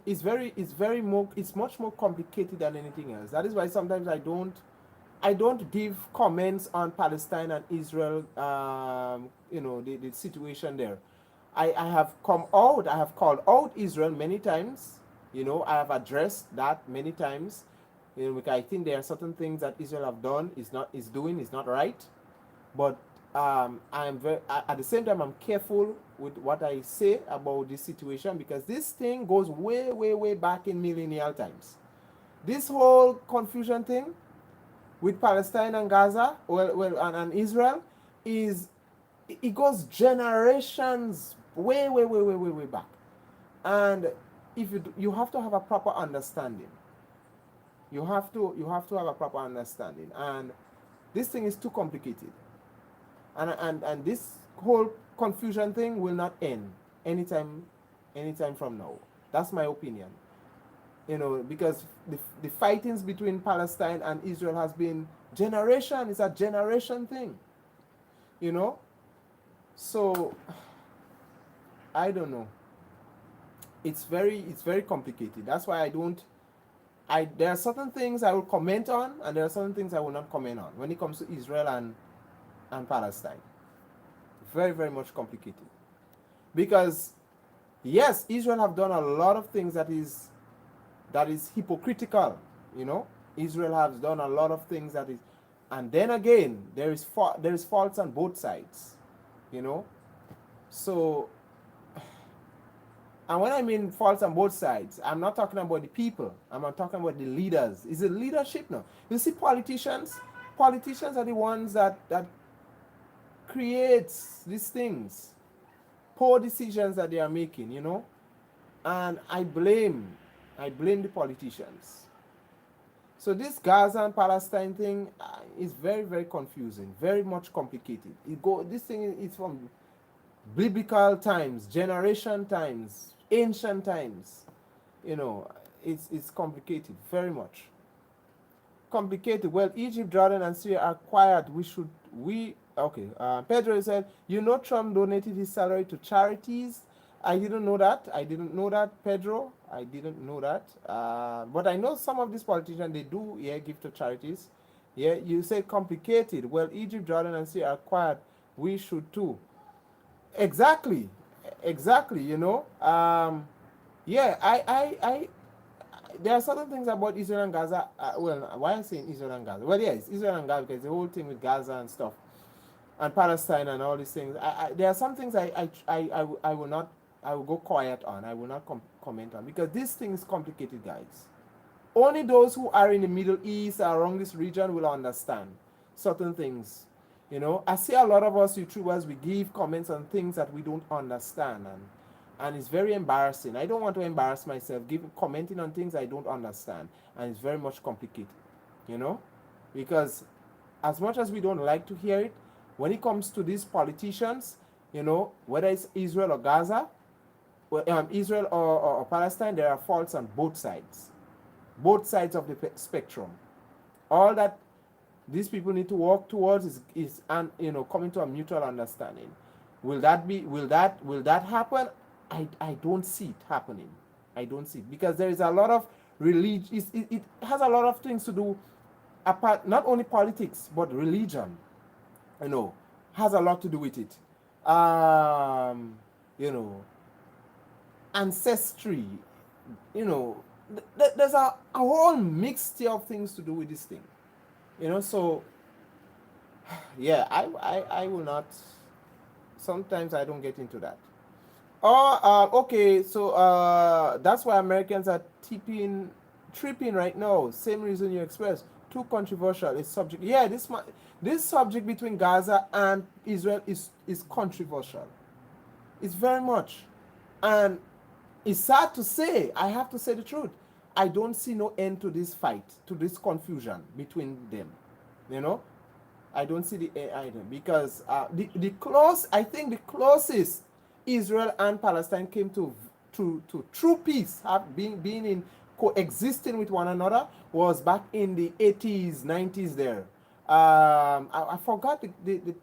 Speaker 1: it's much more complicated than anything else. That is why sometimes I don't give comments on Palestine and Israel, the situation there. I have called out Israel many times. I have addressed that many times. Because I think there are certain things that Israel have done is not right. But I'm very, at the same time, I'm careful with what I say about this situation, because this thing goes way, way, way back in millennial times. This whole confusion thing with Palestine and Gaza, and Israel, it goes generations way, way, way, way, way, way back. And if you have to have a proper understanding. You have to have a proper understanding, and this thing is too complicated. And this whole confusion thing will not end anytime from now. That's my opinion. Because the fightings between Palestine and Israel has been generation. It's a generation thing. you know. So I don't know. It's very complicated. That's why I don't. There are certain things I will comment on, and there are certain things I will not comment on when it comes to Israel and Palestine. Very, very much complicated. Because yes, Israel have done a lot of things that is hypocritical, you know. Israel has done a lot of things that is, and then again, there is faults on both sides, you know. So, and when I mean faults on both sides, I'm not talking about the people. I'm not talking about the leaders. Is it leadership now? You see, politicians are the ones that creates these things, poor decisions that they are making, you know. And I blame the politicians. So this Gaza and Palestine thing is very, very confusing, very much complicated. This thing is from biblical times, generation times, ancient times. You know, it's complicated, very much complicated. Well, Egypt, Jordan, and Syria are quiet. Okay. Pedro said, Trump donated his salary to charities. I didn't know that, Pedro. I didn't know that. But I know some of these politicians, they do, give to charities. Yeah, you say complicated. Well, Egypt, Jordan, and Syria are quiet. We should too. Exactly. Exactly, Yeah, there are certain things about Israel and Gaza. Why am I saying Israel and Gaza? Well, yeah, it's Israel and Gaza because the whole thing with Gaza and stuff, and Palestine and all these things. There are some things I will not. I will go quiet on. I will not comment on because this thing is complicated, guys. Only those who are in the Middle East or around this region will understand certain things. I see a lot of us YouTubers, we give comments on things that we don't understand, and it's very embarrassing. I don't want to embarrass myself commenting on things I don't understand, and it's very much complicated, because as much as we don't like to hear it, when it comes to these politicians, whether it's Israel or Gaza, Israel or Palestine, there are faults on both sides of the spectrum. All that these people need to work towards is coming to a mutual understanding. Will that happen? I don't see it happening. I don't see it because there is a lot of religion. It has a lot of things to do, apart not only politics but religion. Has a lot to do with it. Ancestry. There's a whole mixture of things to do with this thing. So yeah, I will not. Sometimes I don't get into that. Okay, so that's why Americans are tripping right now. Same reason you expressed. Too controversial. It's subject. Yeah, this subject between Gaza and Israel is controversial. It's very much, and it's sad to say. I have to say the truth. I don't see no end to this fight, to this confusion between them. I don't see the end either because I think the closest Israel and Palestine came to true peace, being in coexisting with one another, was back in the 80s, 90s. There, I forgot the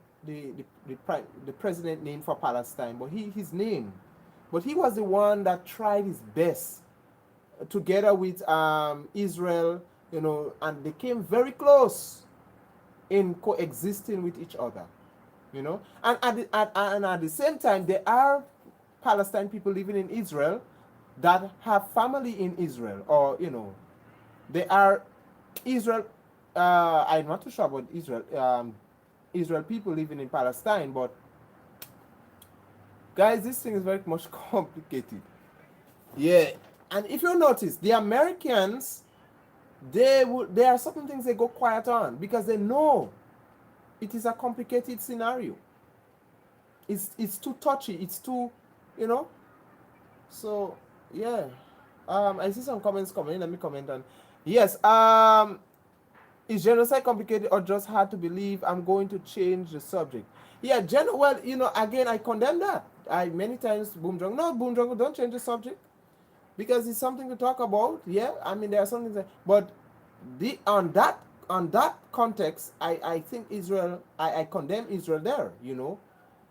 Speaker 1: president name for Palestine, but his name, but he was the one that tried his best together with Israel, and they came very close in coexisting with each other, and at the same time, there are Palestine people living in Israel that have family in Israel, or they are Israel. I'm not too sure about Israel. Israel people living in Palestine, but guys, this thing is very much complicated. Yeah, and if you notice, the Americans, there are certain things they go quiet on because they know it is a complicated scenario. It's too touchy. It's too, So yeah, I see some comments coming. Let me comment on. Yes. Is genocide complicated or just hard to believe? I'm going to change the subject. Yeah, well, again, I condemn that. Many times, Boom Jungle, don't change the subject because it's something to talk about. Yeah, I mean, there are some things, but on that on that context, I think Israel, I condemn Israel there, you know.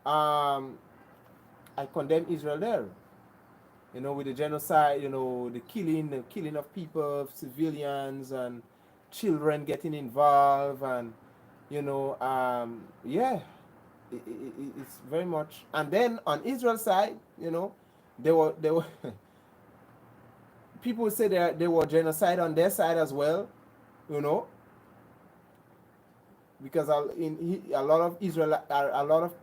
Speaker 1: I condemn Israel there, you know, with the genocide, you know, the killing of people, civilians, and children getting involved, and you know, yeah, it's very much. And then on Israel side, you know, there were people say there were genocide on their side as well, you know, because a lot of Israel, a lot of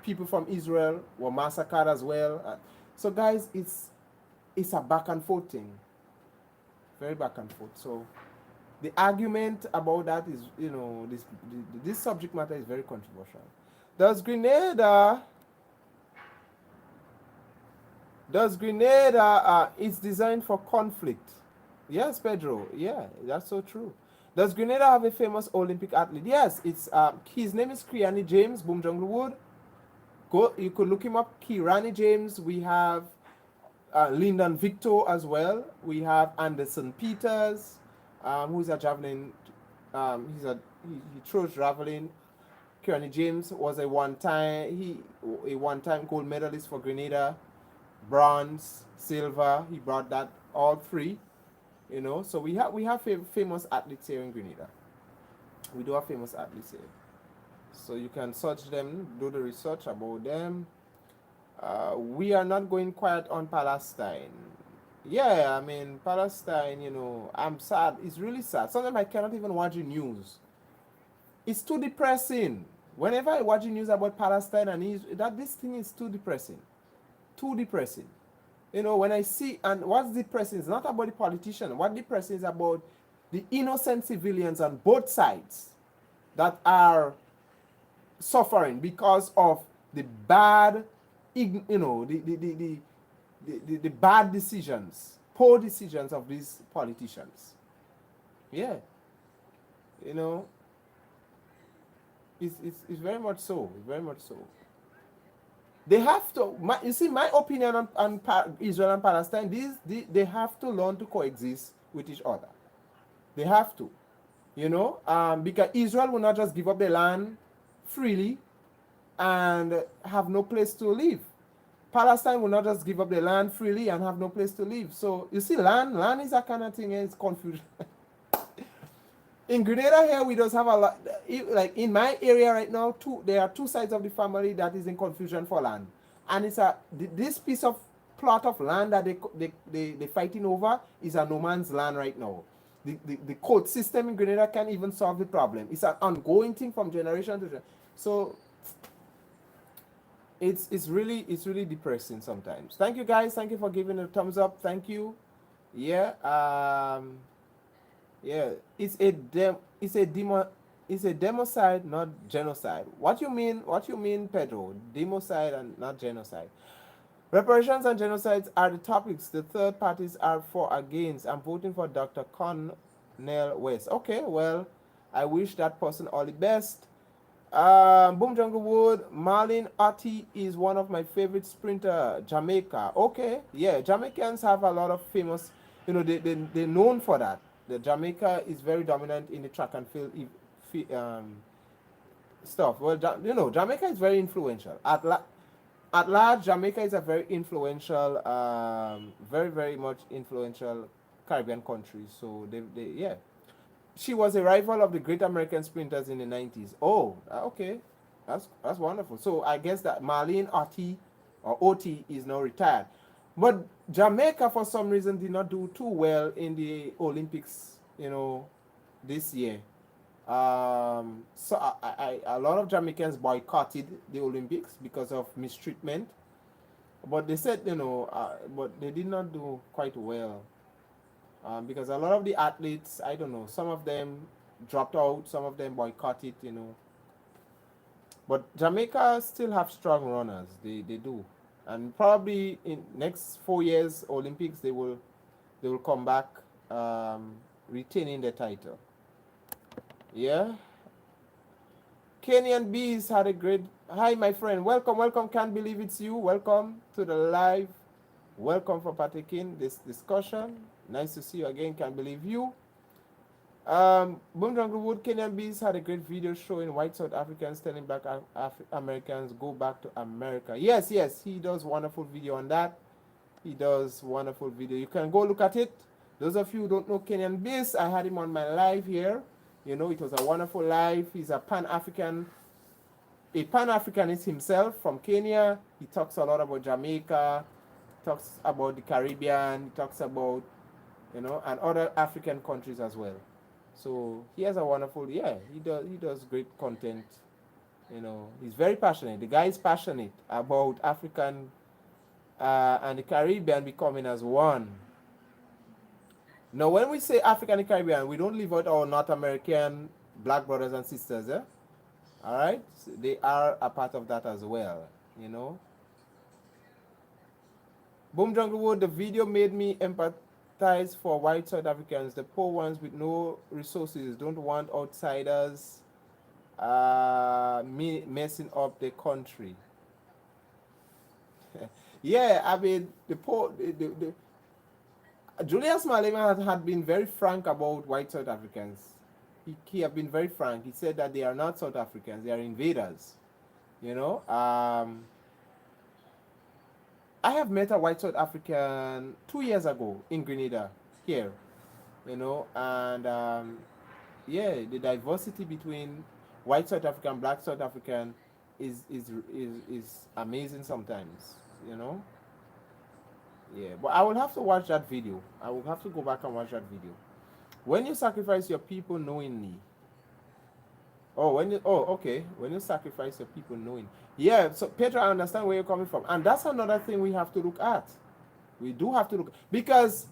Speaker 1: people from Israel were massacred as well. So guys, it's a back and forth thing, very back and forth. So the argument about that is, you know, this subject matter is very controversial. Does Grenada is designed for conflict? Yes, Pedro. Yeah, that's so true. Does Grenada have a famous Olympic athlete? Yes, it's his name is Kiani James, Boom Jungle Wood. Go, you could look him up. Kirani James. We have Lyndon Victor as well. We have Anderson Peters, who's a javelin. He throws javelin. Kirani James was a one-time gold medalist for Grenada, bronze, silver. He brought that all three. You know, so we have famous athletes here in Grenada. We do have famous athletes here. So you can search them, do the research about them. We are not going quiet on Palestine. Yeah, I mean, Palestine, you know, I'm sad. It's really sad. Sometimes I cannot even watch the news. It's too depressing. Whenever I watch the news about Palestine and Israel, this thing is too depressing. Too depressing. You know, when I see, and what's depressing is not about the politician. What depressing is about the innocent civilians on both sides that are suffering because of the bad, you know, the bad decisions, poor decisions of these politicians. Yeah, you know, it's very much so, very much so. They have to, you see, my opinion on Israel and Palestine, they have to learn to coexist with each other. They have to, you know, because Israel will not just give up the land freely and have no place to live. Palestine will not just give up the land freely and have no place to live. So you see, land is a kind of thing, it's confusion. In Grenada here, we just have a lot, like in my area right now, there are two sides of the family that is in confusion for land. And it's this piece of plot of land that they're fighting over is a no man's land right now. The court system in Grenada can't even solve the problem. It's an ongoing thing from generation to generation. So it's really depressing sometimes. Thank you guys. Thank you for giving a thumbs up. Thank you. Yeah. Yeah. It's a democide, not genocide. What you mean, Pedro? Democide and not genocide. Reparations and genocides are the topics the third parties are for against. I'm voting for Dr. Cornel West. Okay, well, I wish that person all the best. Boom Jungle Wood, Marlene Otti is one of my favorite sprinter. Jamaica. Okay, yeah, Jamaicans have a lot of famous, you know, they're known for that. The Jamaica is very dominant in the track and field stuff. Well, you know, Jamaica is very influential. At large, Jamaica is a very influential, very much influential Caribbean country. So yeah. She was a rival of the great American sprinters in the 90s. Oh, okay. That's wonderful. So I guess that Marlene Otti, or Oti, is now retired. But Jamaica, for some reason, did not do too well in the Olympics, you know, this year. So a lot of Jamaicans boycotted the Olympics because of mistreatment. But they said, you know, but they did not do quite well. Because a lot of the athletes, I don't know, some of them dropped out, some of them boycotted, you know. But Jamaica still have strong runners. They do. And probably in next 4 years Olympics they will come back retaining the title. Yeah. Kenyan Bees had a great hi my friend. Welcome. Can't believe it's you. Welcome to the live. Welcome for partaking this discussion. Nice to see you again. Can't believe you. Boom Jungle Wood, Kenyan Bees had a great video showing white South Africans telling black Americans go back to America. Yes, yes, he does wonderful video on that. He does wonderful video. You can go look at it. Those of you who don't know Kenyan Bees, I had him on my live here. You know, it was a wonderful live. He's a Pan-Africanist himself from Kenya. He talks a lot about Jamaica, talks about the Caribbean, he talks about, you know, and other African countries as well. So he has a wonderful, yeah, he does great content. You know, he's very passionate. The guy is passionate about African and the Caribbean becoming as one. Now, when we say African and Caribbean, we don't leave out our North American black brothers and sisters, eh? All right, so they are a part of that as well. You know. Boom Junglewood, the video made me empathize for white South Africans, the poor ones with no resources, don't want outsiders messing up the country. Yeah, I mean, the poor, Julius Malema had been very frank about white South Africans. He had been very frank. He said that they are not South Africans, they are invaders. You know, I have met a white South African 2 years ago in Grenada here, you know, and yeah, the diversity between white South African, black South African is amazing sometimes, you know. Yeah, but I will have to watch that video. I will have to go back and watch that video. When you sacrifice your people knowingly. Oh, okay. When you sacrifice your people knowing. Yeah, so Petra, I understand where you're coming from. And that's another thing we have to look at. We do have to look, because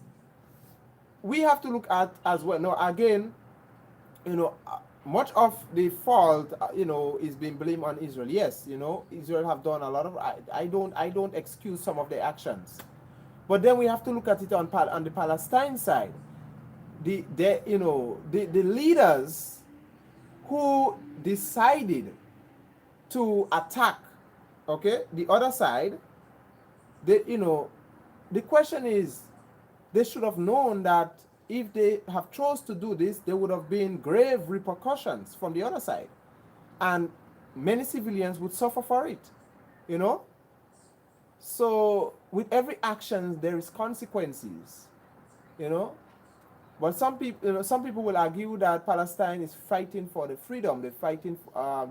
Speaker 1: we have to look at as well. Now, again, you know, much of the fault, you know, is being blamed on Israel. Yes, you know, Israel have done a lot of, I don't excuse some of the actions. But then we have to look at it on the Palestine side. The leaders who decided to attack, okay, the other side, the question is, they should have known that if they have chose to do this, there would have been grave repercussions from the other side, and many civilians would suffer for it, you know. So with every action there is consequences, you know. But some people will argue that Palestine is fighting for the freedom. They're fighting for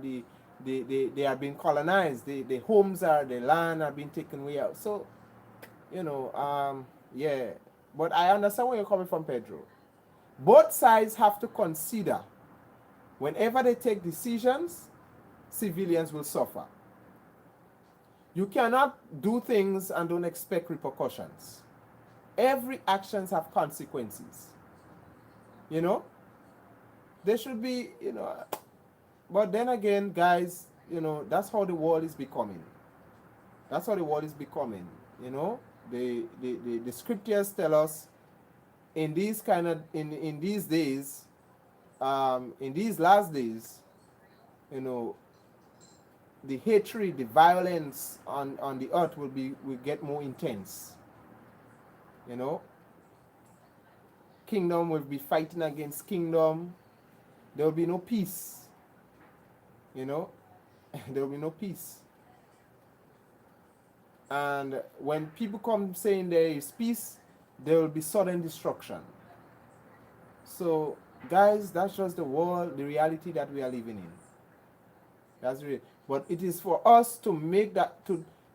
Speaker 1: they are being colonized. The homes the land are being taken away out. So, you know, yeah. But I understand where you're coming from, Pedro. Both sides have to consider, whenever they take decisions, civilians will suffer. You cannot do things and don't expect repercussions. Every actions have consequences. You know, there should be, you know, but then again, guys, you know, that's how the world is becoming. That's how the world is becoming. You know, the scriptures tell us in these in these days, in these last days, you know, the hatred, the violence on the earth will get more intense. You know, kingdom will be fighting against kingdom. There will be no peace. You know, there will be no peace. And when people come saying there is peace, there will be sudden destruction. So, guys, that's just the world, the reality that we are living in. That's real. But it is for us to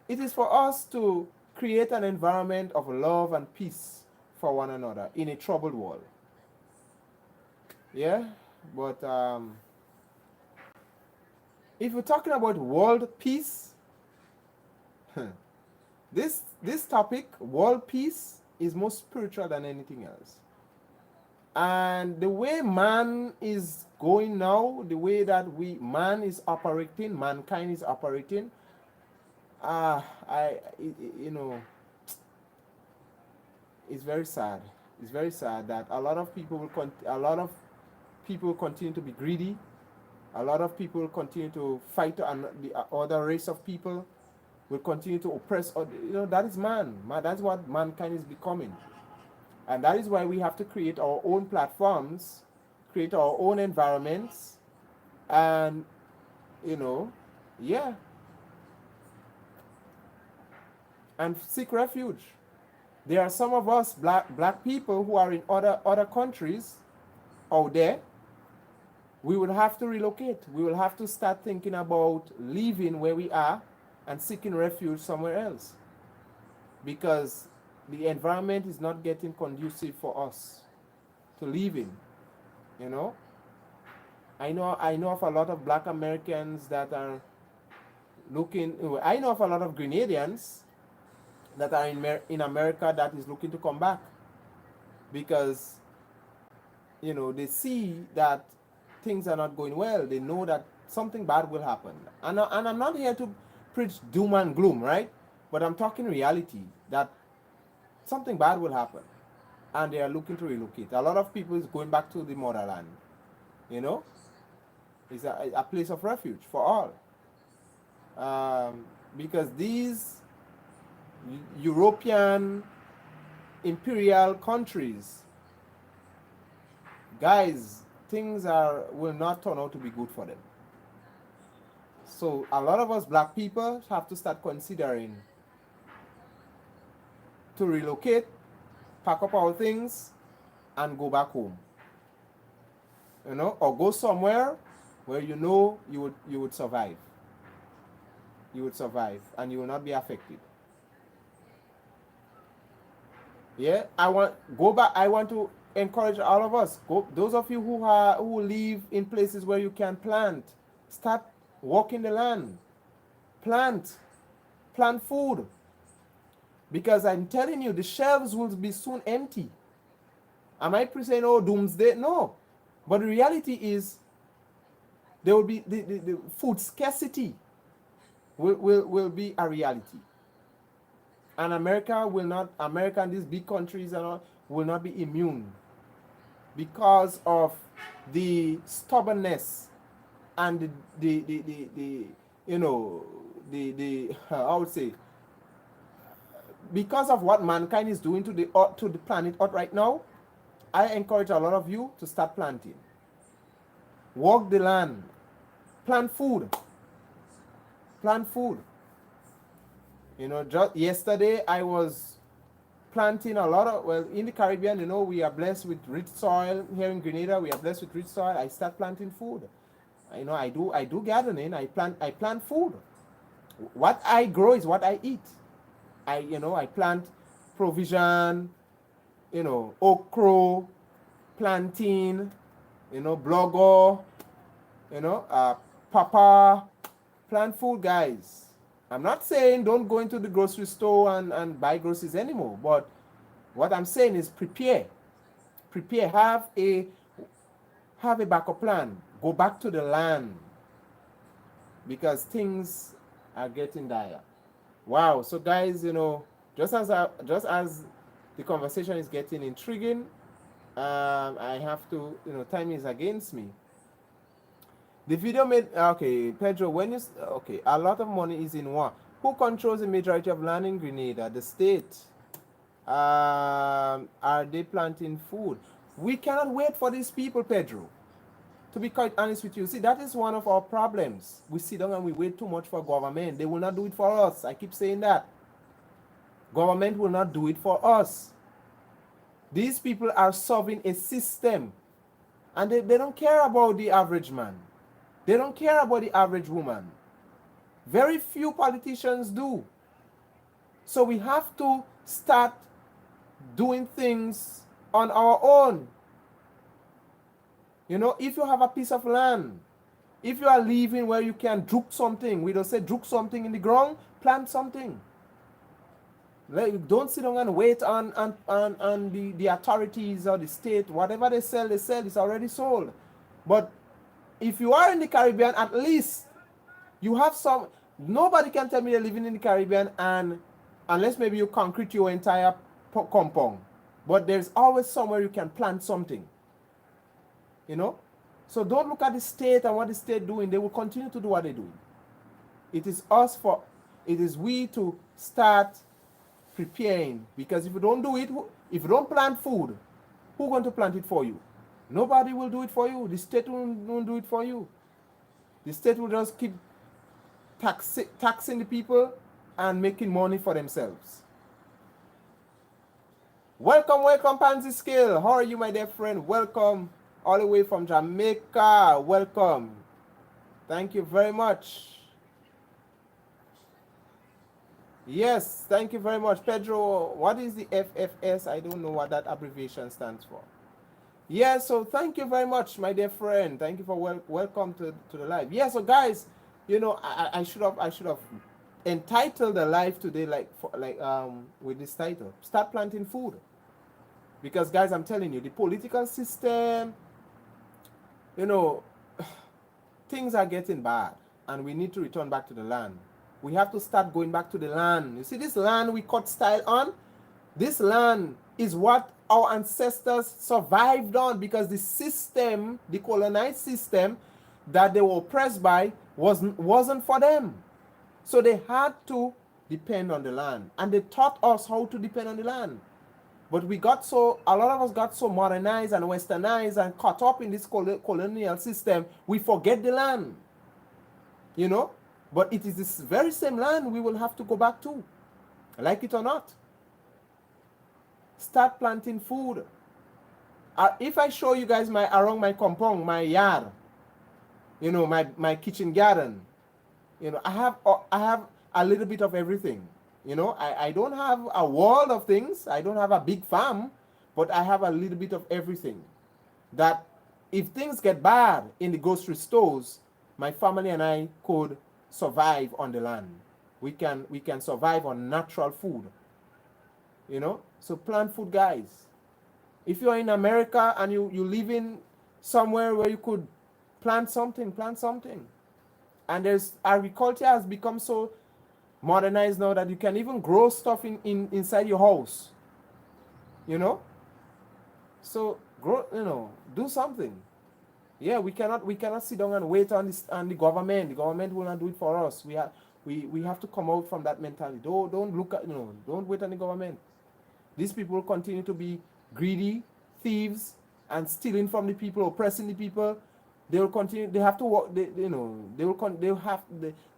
Speaker 1: it is for us to create an environment of love and peace for one another in a troubled world. Yeah, but if we're talking about world peace, this topic, world peace, is more spiritual than anything else. And the way man is going now, the way that mankind is operating, you know, it's very sad. It's very sad that a lot of people will continue to be greedy. A lot of people will continue to fight the other race of people. Will continue to oppress. You know, that is man. That's what mankind is becoming. And that is why we have to create our own platforms create our own environments, and you know, yeah, and seek refuge. There are some of us black people who are in other countries out there. We will have to relocate. We will have to start thinking about leaving where we are and seeking refuge somewhere else, because the environment is not getting conducive for us to live in. You know, I know of a lot of black Americans that are looking. I know of a lot of Grenadians that are in America that is looking to come back, because you know, they see that things are not going well. They know that something bad will happen. And I'm not here to preach doom and gloom, right? But I'm talking reality, that something bad will happen. And they are looking to relocate. A lot of people is going back to the motherland. You know? It's a place of refuge for all. Because these European imperial countries, guys, things will not turn out to be good for them. So a lot of us black people have to start considering to relocate, pack up our things, and go back home. You know, or go somewhere where you know you would survive. You would survive, and you will not be affected. Yeah, I want to encourage all of us. Those of you who live in places where you can plant, start walking the land. Plant food. Because I'm telling you, the shelves will be soon empty. I might be saying, oh, doomsday. No. But the reality is, there will be the food scarcity will be a reality. And America and these big countries and all will not be immune, because of the stubbornness and the I would say, because of what mankind is doing to the planet Earth right now. I encourage a lot of you to start planting. Walk the land. Plant food. You know, just yesterday I was planting a lot of, well, in the Caribbean, you know, we are blessed with rich soil. Here in Grenada, we are blessed with rich soil. I start planting food. You know, I do gardening. I plant food. What I grow is what I eat. I plant provision, you know, okra, plantain, you know, blogger, you know, papa. Plant food, guys. I'm not saying don't go into the grocery store and buy groceries anymore, but what I'm saying is prepare. Have a backup plan. Go back to the land, because things are getting dire. Wow. So guys, you know, just as the conversation is getting intriguing, I have to, you know, time is against me. The video made, okay, Pedro, a lot of money is in war. Who controls the majority of land in Grenada? The state. Are they planting food? We cannot wait for these people, Pedro. To be quite honest with you, see, that is one of our problems. We sit down and we wait too much for government. They will not do it for us. I keep saying that. Government will not do it for us. These people are solving a system, and they don't care about the average man. They don't care about the average woman. Very few politicians do. So we have to start doing things on our own. You know, if you have a piece of land, if you are living where you can drook something, we don't say drook something in the ground, plant something. Don't sit down and wait on the authorities or the state. Whatever they sell, it's already sold. But if you are in the Caribbean, at least you have some. Nobody can tell me they're living in the Caribbean and unless maybe you concrete your entire compound. But there's always somewhere you can plant something. You know? So don't look at the state and what the state doing. They will continue to do what they're doing. It is we to start preparing, because if you don't do it, if you don't plant food, who's going to plant it for you? Nobody will do it for you. The state won't do it for you. The state will just keep taxing the people and making money for themselves. Welcome, welcome, Pansy Skill. How are you, my dear friend? Welcome all the way from Jamaica. Welcome. Thank you very much. Yes, thank you very much. Pedro, what is the FFS? I don't know what that abbreviation stands for. Yeah, so thank you very much, my dear friend. Thank you for welcome to the live. Yeah, so guys, you know, I should have entitled the live today with this title. Start planting food. Because guys, I'm telling you, the political system, you know, things are getting bad and we need to return back to the land. We have to start going back to the land. You see this land we cut style on? This land is what our ancestors survived on, because the system, the colonized system that they were oppressed by wasn't for them. So they had to depend on the land. And they taught us how to depend on the land. But a lot of us got so modernized and westernized and caught up in this colonial system, we forget the land. You know? But it is this very same land we will have to go back to, like it or not. Start planting food. If I show you guys around my compound, my yard, you know, my kitchen garden, you know, I have a little bit of everything. You know, I don't have a world of things. I don't have a big farm, but I have a little bit of everything. That if things get bad in the grocery stores, my family and I could survive on the land. We can survive on natural food. You know, so plant food, guys. If you are in America and you live in somewhere where you could plant something. And agriculture has become so modernized now that you can even grow stuff inside your house. You know? So grow, you know, do something. Yeah, we cannot sit down and wait on the government. The government will not do it for us. We have to come out from that mentality. Don't look at, you know, don't wait on the government. These people continue to be greedy, thieves, and stealing from the people, oppressing the people. They will continue. They have to work.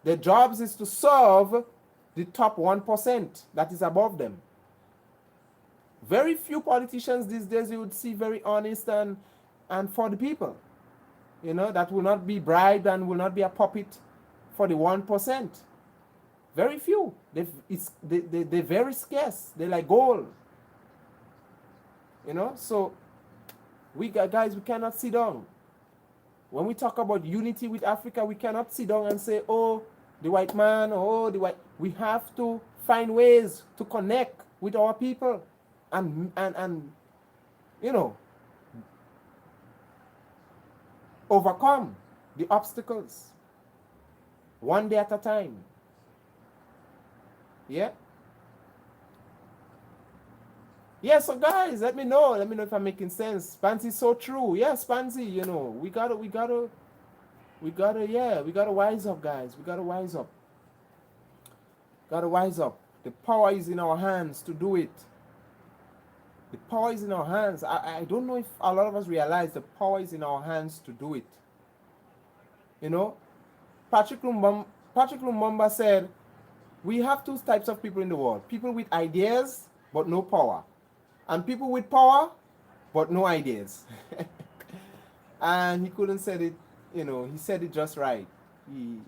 Speaker 1: Their jobs is to serve the top 1% that is above them. Very few politicians these days you would see very honest and for the people. You know, that will not be bribed and will not be a puppet for the 1%. Very few. They're very scarce. They're like gold. You know, so we cannot sit down. When we talk about unity with Africa, we cannot sit down and say, oh, the white man, oh, the white. We have to find ways to connect with our people and you know, overcome the obstacles one day at a time. Yeah. Yeah, so guys, let me know if I'm making sense. Spansy's so true. Yeah, Spansy, you know, we gotta wise up, guys. We gotta wise up. Gotta wise up. The power is in our hands to do it. The power is in our hands. I don't know if a lot of us realize the power is in our hands to do it. You know, Patrick Lumumba said, we have two types of people in the world. People with ideas, but no power. And people with power, but no ideas. And he couldn't say it, you know, he said it just right. He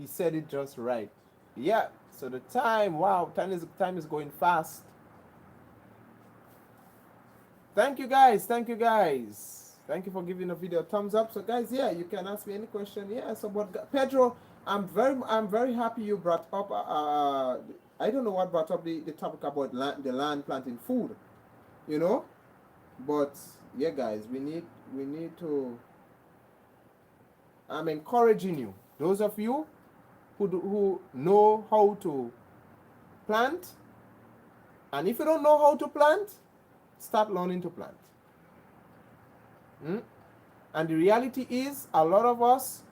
Speaker 1: said it just right. Yeah, so the time, wow, time is going fast. Thank you guys. Thank you for giving the video a thumbs up. So guys, yeah, you can ask me any question. Yeah, so but Pedro, I'm very happy you brought up I don't know what brought up the topic about the land planting food, you know, but yeah, guys, we need to. I'm encouraging you, those of you who know how to plant, and if you don't know how to plant, start learning to plant. And the reality is, a lot of us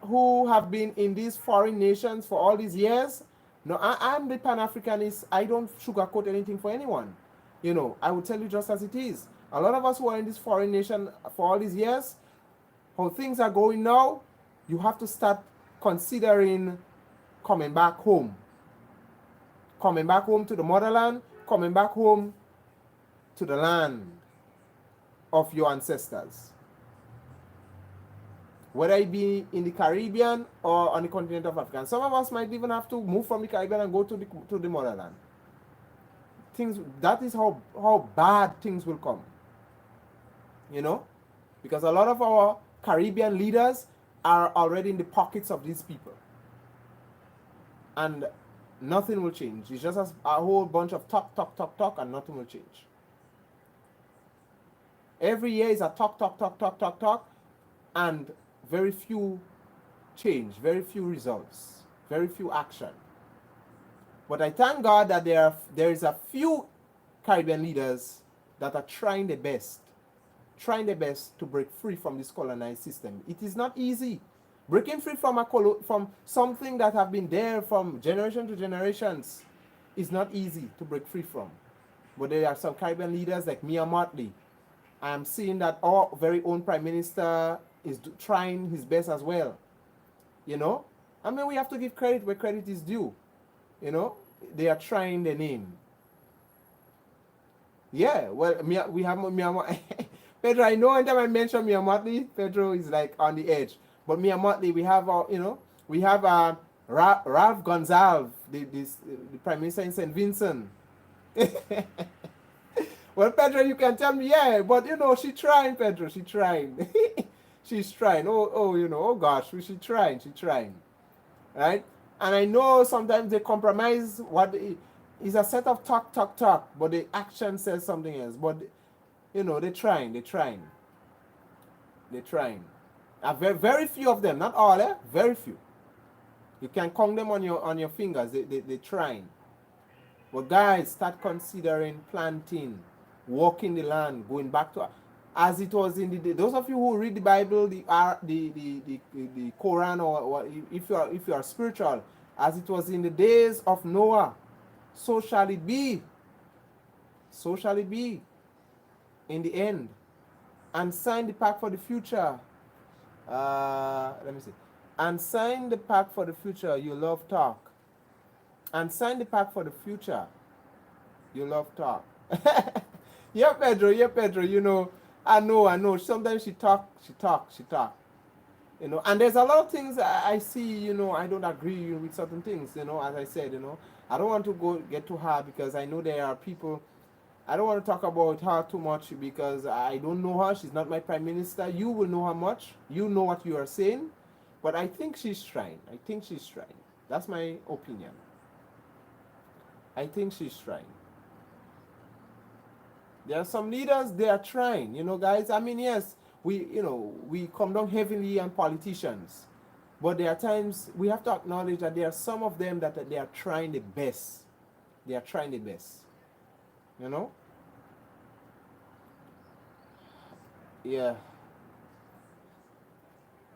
Speaker 1: who have been in these foreign nations for all these years. No, I'm the Pan-Africanist. I don't sugarcoat anything for anyone. You know, I will tell you just as it is. A lot of us who are in this foreign nation for all these years, how things are going now, you have to start considering coming back home. Coming back home to the motherland, coming back home to the land of your ancestors. Whether it be in the Caribbean or on the continent of Africa. And some of us might even have to move from the Caribbean and go to the motherland. That is how bad things will come. You know? Because a lot of our Caribbean leaders are already in the pockets of these people. And nothing will change. It's just a whole bunch of talk, and nothing will change. Every year is a talk, and very few change, very few results, very few action. But I thank God that there is a few Caribbean leaders that are trying their best to break free from this colonized system. It is not easy. Breaking free from something that have been there from generation to generations is not easy to break free from. But there are some Caribbean leaders like Mia Motley. I am seeing that our very own Prime Minister is trying his best as well. You know? I mean, we have to give credit where credit is due. You know? They are trying their name. Yeah, well, we have Mia Pedro, I know anytime I mention Mia Motley, Pedro is like on the edge. But Mia Motley, we have, Ralph Gonsalves, the Prime Minister in St. Vincent. Well, Pedro, you can tell me, yeah, but she trying, Pedro, she trying. She's trying. Oh gosh, she's trying. Right? And I know sometimes they compromise is a set of talk, but the action says something else. But, they're trying. Very, very few of them, not all, very few. You can count them on your fingers. They're trying. But guys, start considering planting, walking the land, going back to as it was in the those of you who read the Bible, the Quran, or if you are spiritual, as it was in the days of Noah, so shall it be. So shall it be in the end. And sign the pact for the future. Let me see. And sign the pact for the future. You love talk. And sign the pact for the future. You love talk. Yeah, Pedro. I know. Sometimes she talk. And there's a lot of things I see, I don't agree with certain things, as I said, I don't want to get too hard because I know there are people. I don't want to talk about her too much because I don't know her. She's not my Prime Minister. You will know her much. You know what you are saying. But I think she's trying. That's my opinion. I think she's trying. There are some leaders, they are trying, guys. I mean, yes, we come down heavily on politicians. But there are times we have to acknowledge that there are some of them that they are trying the best. They are trying the best. Yeah.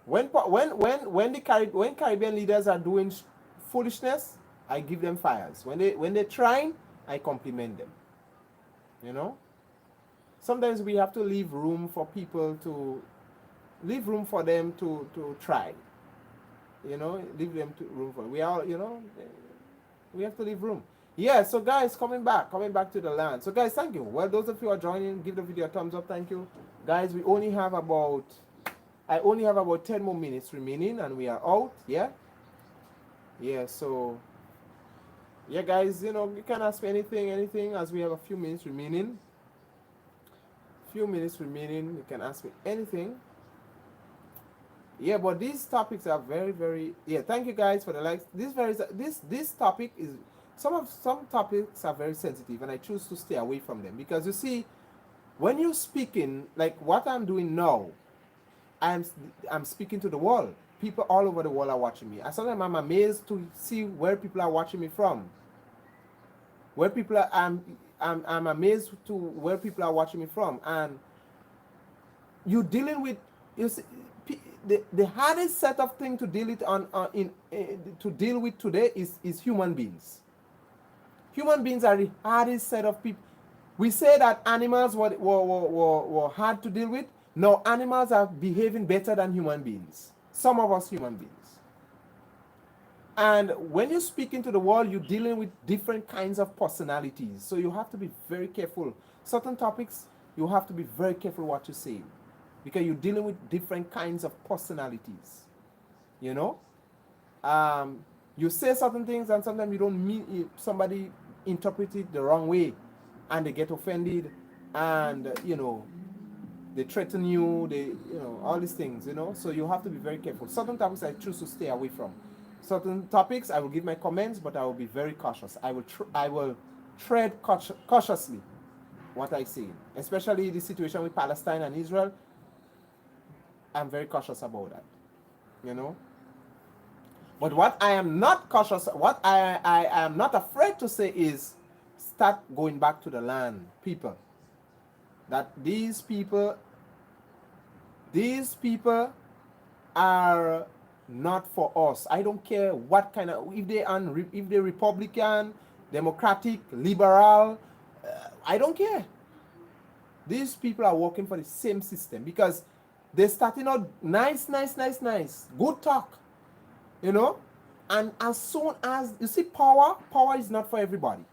Speaker 1: When Caribbean leaders are doing foolishness, I give them fires. When they're trying, I compliment them. Sometimes we have to leave room for people to them to try. Leave them room for we all. We have to leave room. Yeah, so guys, coming back to the land. So guys, thank you. Well, those of you who are joining, give the video a thumbs up. Thank you. Guys, I only have about 10 more minutes remaining and we are out. Yeah, so yeah, guys, you can ask me anything as we have a few minutes remaining. You can ask me anything. Yeah, but these topics are very, very, thank you guys for the likes. This topic is some topics are very sensitive and I choose to stay away from them because you see, when you're speaking like what I'm doing now, I'm speaking to the world. People all over the world are watching me. Sometimes I'm amazed to see where people are watching me from. Where people are, I'm amazed to where people are watching me from. And you're dealing with, you see, the hardest set of things to deal with today is human beings. Human beings are the hardest set of people. We say that animals were hard to deal with. No, animals are behaving better than human beings. Some of us human beings. And when you speak into the world, you're dealing with different kinds of personalities. So you have to be very careful. Certain topics, you have to be very careful what you say, because you're dealing with different kinds of personalities. You know? You say certain things and sometimes you don't mean it, somebody interprets it the wrong way and they get offended and, you know, they threaten you, all these things, so you have to be very careful. Certain topics I choose to stay away from. Certain topics I will give my comments, but I will be very cautious. I will tread cautiously what I say, especially the situation with Palestine and Israel. I'm very cautious about that, But what I am not cautious, what I am not afraid to say is start going back to the land, people. That these people are not for us. I don't care what kind of, if they're Republican, Democratic, Liberal, I don't care. These people are working for the same system because they're starting out nice, good talk, and as soon as, you see, power is not for everybody.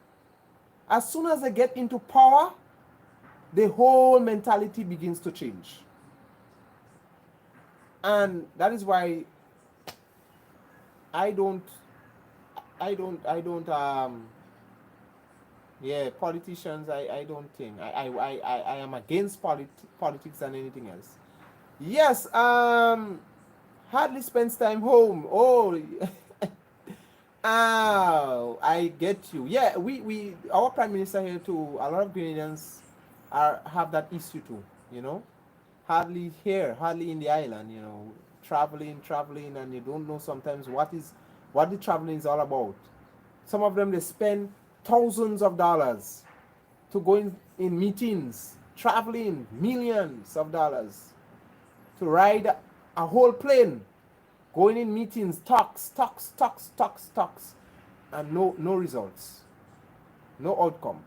Speaker 1: As soon as they get into power, the whole mentality begins to change. And that is why politicians, I don't think, I am against politics than anything else. Yes, hardly spends time home. Oh, oh, I get you. Yeah, we our prime minister here too, a lot of Grenadians have that issue too, hardly in the island, traveling, and you don't know sometimes what the traveling is all about. Some of them, they spend thousands of dollars to go in meetings, traveling millions of dollars to ride a whole plane, going in meetings, talks, and no results, no outcome.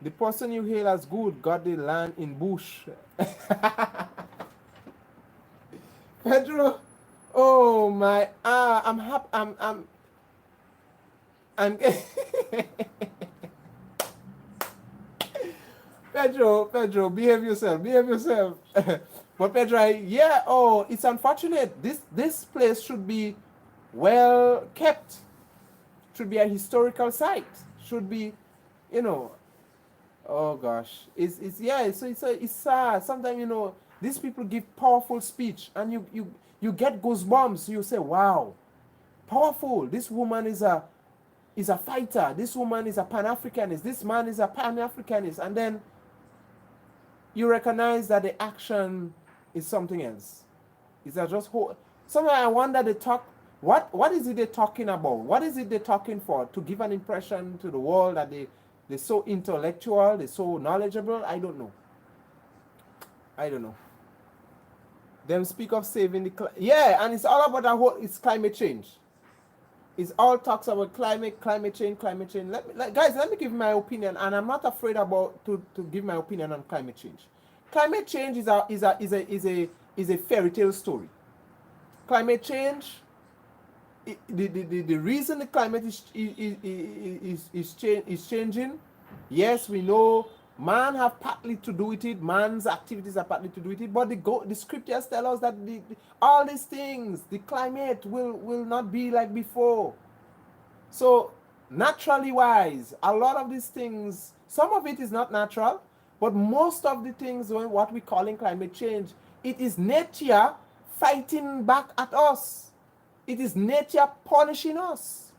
Speaker 1: The person you hail as good got the land in bush. Pedro, oh my, I'm happy, I'm Pedro, behave yourself. But Pedro, it's unfortunate. This place should be well kept. Should be a historical site. Should be, oh gosh, it's sad. Sometimes, these people give powerful speech, and you get goosebumps. You say, wow, powerful. This woman is a fighter. This woman is a Pan-Africanist. This man is a Pan-Africanist. And then you recognize that the action is something else. Is that just sometimes I wonder what is it they're talking about? What is it they're talking for? To give an impression to the world that they're so intellectual, they're so knowledgeable? I don't know. Them speak of saving the and it's all about it's climate change. It's all talks about climate change. Guys, let me give my opinion, and I'm not afraid to give my opinion on climate change. Climate change is a fairy tale story. Climate change, the reason the climate is changing. Yes, we know man have partly to do with it. Man's activities are partly to do with it. But the scriptures tell us that all these things, the climate will not be like before. So naturally wise, a lot of these things, some of it is not natural, but most of the things, what we call in climate change, it is nature fighting back at us. It is nature punishing us.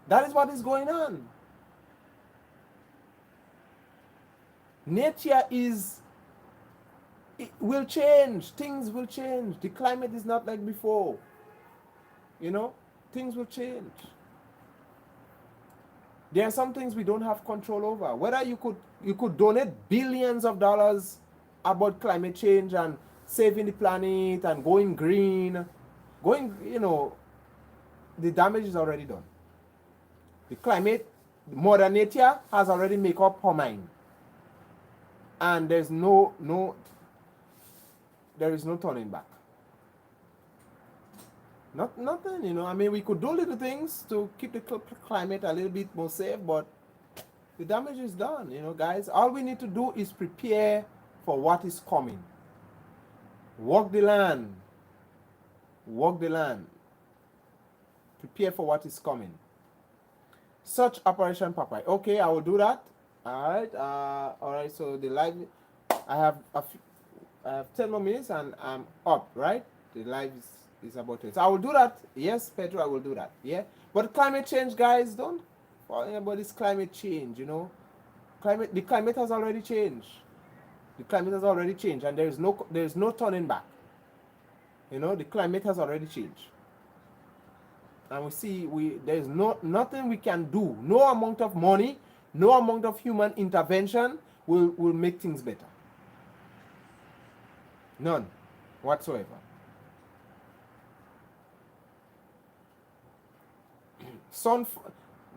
Speaker 1: That is what is going on. Nature will change. Things will change. The climate is not like before. Things will change. There are some things we don't have control over. Whether you could donate billions of dollars about climate change and saving the planet and going green, the damage is already done. The climate, Mother Nature has already made up her mind. And there is no turning back. Nothing, you know. I mean, we could do little things to keep the climate a little bit more safe, but the damage is done, you know, guys. All we need to do is prepare for what is coming. Walk the land. Walk the land. Prepare for what is coming. Such Operation Popeye. Okay, I will do that. All right. So the live, I have 10 more minutes and I'm up. Right? The live is about it. So I will do that. Yes, Pedro, I will do that. Yeah. But climate change, guys, don't worry about this climate change. You know, the climate has already changed. The climate has already changed, and there is no turning back. You know, the climate has already changed. And we see there's nothing we can do. No amount of money, no amount of human intervention will make things better. None whatsoever.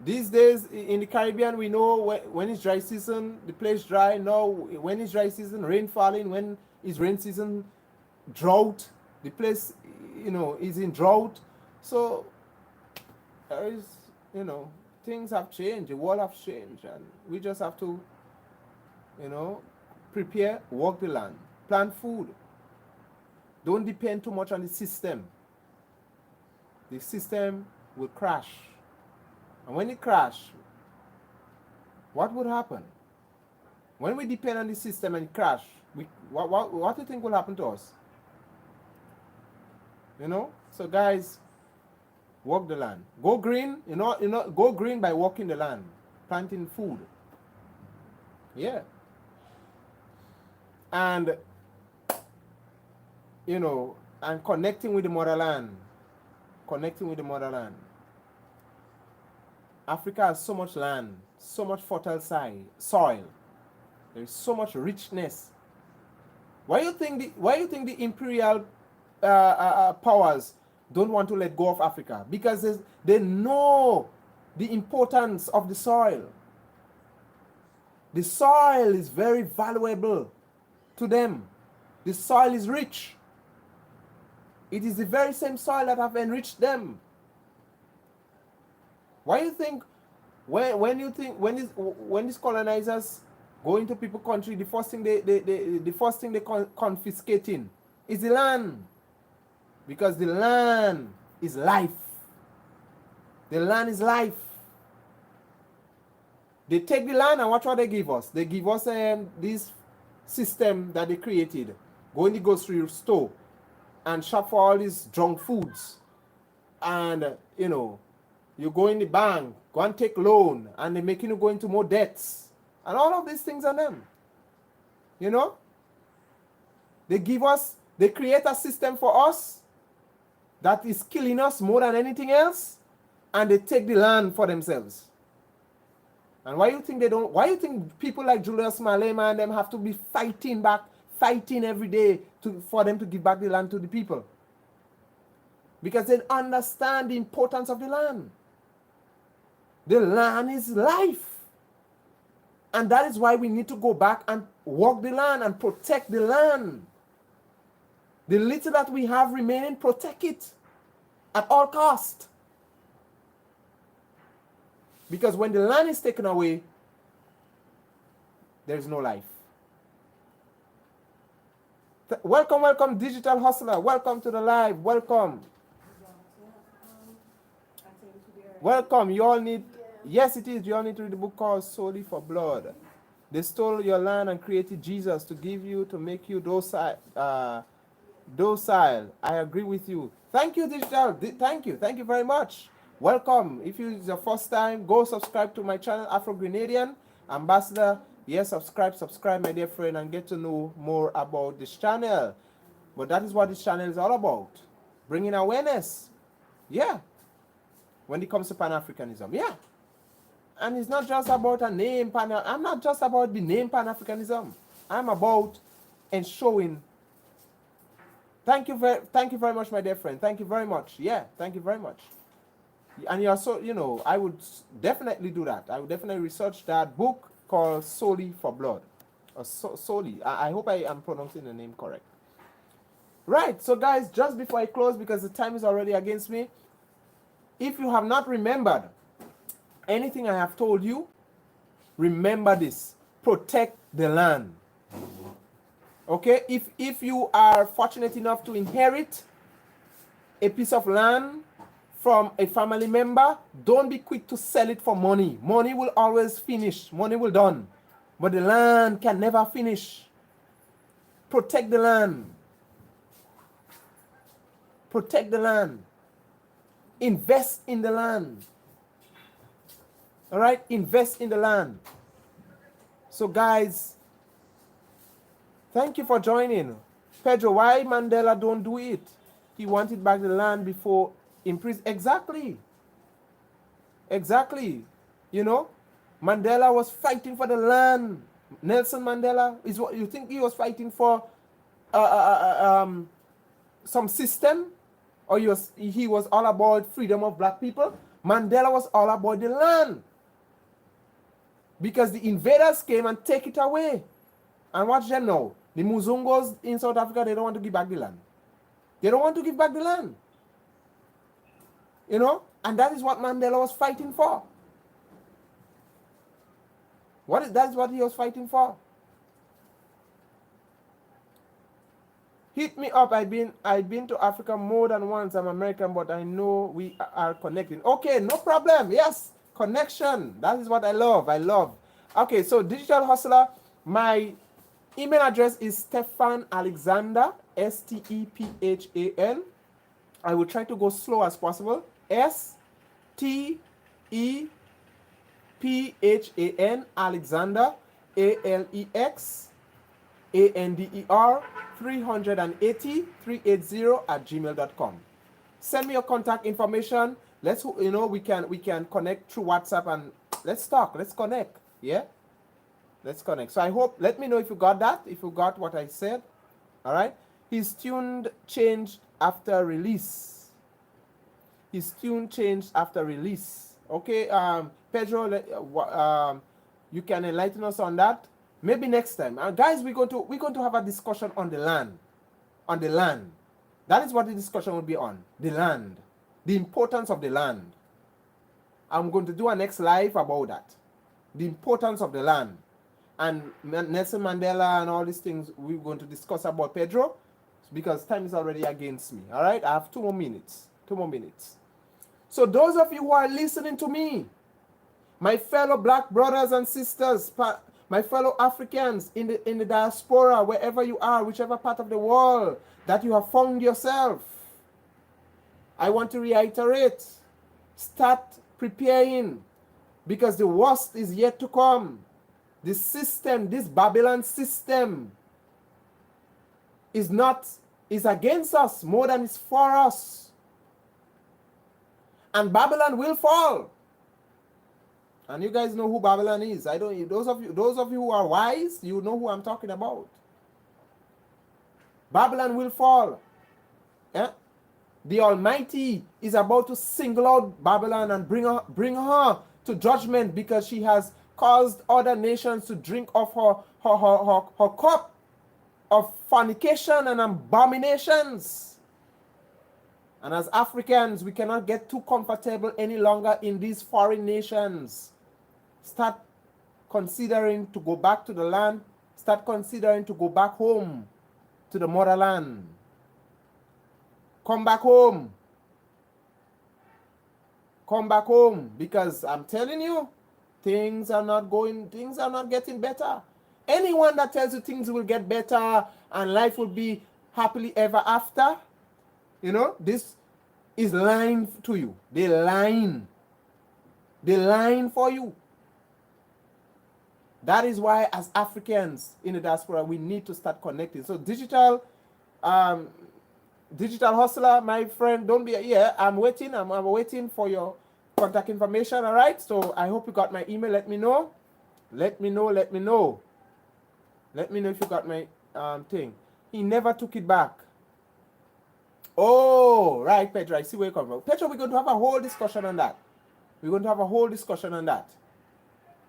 Speaker 1: These days in the Caribbean, we know when it's dry season, the place dry. Now when it's dry season, rain falling. When it's rain season, drought. The place, you know, is in drought. So there is, you know, things have changed. The world has changed, and we just have to, you know, prepare, walk the land, plant food. Don't depend too much on the system. The system will crash. And when it crashes, what would happen? When we depend on the system and it crashes, what do you think will happen to us? You know? So guys, walk the land. Go green, you know, go green by walking the land, planting food. Yeah. And, you know, and connecting with the motherland. Connecting with the motherland. Africa has so much land, so much fertile soil. There is so much richness. Why do you think the imperial powers don't want to let go of Africa? Because they know the importance of the soil. The soil is very valuable to them. The soil is rich. It is the very same soil that have enriched them. Why do you think when these colonizers go into people's country, the first thing they confiscating is the land? Because the land is life. The land is life. They take the land and watch what they give us. They give us this system that they created. Go in the grocery store and shop for all these junk foods. And, you know, you go in the bank, go and take loan, and they're making you go into more debts. And all of these things are them. You know? They create a system for us that is killing us more than anything else, and they take the land for themselves. And why you think people like Julius Malema and them have to be fighting every day for them to give back the land to the people? Because they understand the importance of the land. The land is life. And that is why we need to go back and walk the land and protect the land. The little that we have remaining, protect it at all cost. Because when the land is taken away, there is no life. Welcome, Digital Hustler. Welcome to the live. Welcome. Welcome. You all need, yes it is, you all need to read the book called Solely for Blood. They stole your land and created Jesus to make you docile. I agree with you. Thank you, Digital. Thank you very much. Welcome. If it's your first time, go subscribe to my channel, Afro Grenadian Ambassador. Yes, subscribe, my dear friend, and get to know more about this channel. But that is what this channel is all about. Bringing awareness. Yeah. When it comes to Pan-Africanism. Yeah. And it's not just about a name. I'm not just about the name Pan-Africanism. I'm about ensuring. Thank you very much, my dear friend. Thank you very much. Yeah, thank you very much. And you're so, you know, I would definitely do that. I would definitely research that book called Solely for Blood. Or Solely. I hope I am pronouncing the name correct. Right, so guys, just before I close, because the time is already against me, if you have not remembered anything I have told you, remember this. Protect the land. Okay, if you are fortunate enough to inherit a piece of land from a family member, don't be quick to sell it for money. Money will always finish. Money will done. But the land can never finish. Protect the land. Protect the land. Invest in the land. All right? Invest in the land. So guys, thank you for joining. Pedro, why Mandela don't do it? He wanted back the land before in prison. Exactly. Exactly. You know, Mandela was fighting for the land. Nelson Mandela is what you think he was fighting for? Some system, or he was all about freedom of black people? Mandela was all about the land, because the invaders came and take it away. And watch them now. The Muzungos in South Africa, they don't want to give back the land. They don't want to give back the land. You know? And that is what Mandela was fighting for. That is what he was fighting for. Hit me up. I've been to Africa more than once. I'm American, but I know we are connecting. Okay, no problem. Yes, connection. That is what I love. I love. Okay, so Digital Hustler, my email address is Stephan Alexander, Stephan. I will try to go slow as possible. Stephan Alexander, ALEXANDER 380 at gmail.com. Send me your contact information. Let's, you know, we can connect through WhatsApp and let's talk. Let's connect. Yeah. Let's connect. So I hope, let me know if you got that, if you got what I said. All right. His tune changed after release. His tune changed after release. Okay. Pedro, you can enlighten us on that. Maybe next time. Guys, we're going to have a discussion on the land. On the land. That is what the discussion will be on. The land. The importance of the land. I'm going to do a next live about that. The importance of the land. And Nelson Mandela and all these things we're going to discuss about Pedro, because time is already against me. All right? I have 2 more minutes. 2 more minutes. So those of you who are listening to me, my fellow black brothers and sisters, my fellow Africans in the diaspora, wherever you are, whichever part of the world that you have found yourself, I want to reiterate, start preparing, because the worst is yet to come. The system, this Babylon system, is against us more than it's for us. And Babylon will fall. And you guys know who Babylon is. Those of you who are wise, you know who I'm talking about. Babylon will fall. Yeah? The Almighty is about to single out Babylon and bring her to judgment, because she has caused other nations to drink of her cup of fornication and abominations. And as Africans, we cannot get too comfortable any longer in these foreign nations. Start considering to go back to the land. Start considering to go back home to the motherland. Come back home. Come back home, because I'm telling you, things are not getting better. Anyone that tells you things will get better and life will be happily ever after, you know, this is lying to you. They lying. They lying for you. That is why, as Africans in the diaspora, we need to start connecting. So digital hustler, my friend, don't be here. I'm waiting. I'm waiting for your contact information. All right. So I hope you got my email. Let me know. Let me know. Let me know. Let me know if you got my thing. He never took it back. Oh, Oh, right, Petra. I see where you come from. Petra, we're going to have a whole discussion on that. We're going to have a whole discussion on that.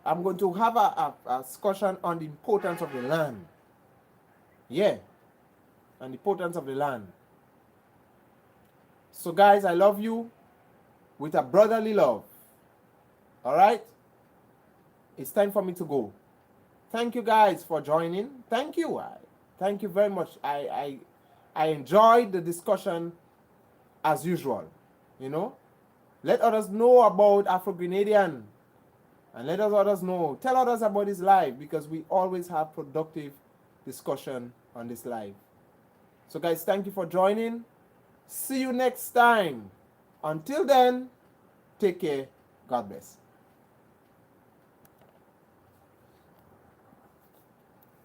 Speaker 1: I'm going to have a discussion on the importance of the land. Yeah, and the importance of the land. So, guys, I love you with a brotherly love. All right? It's time for me to go. Thank you, guys, for joining. Thank you. Thank you very much. I enjoyed the discussion as usual. You know, let others know about Afro Grenadian, and let others know. Tell others about this live, because we always have productive discussion on this live. So, guys, thank you for joining. See you next time. Until then, take care. God bless.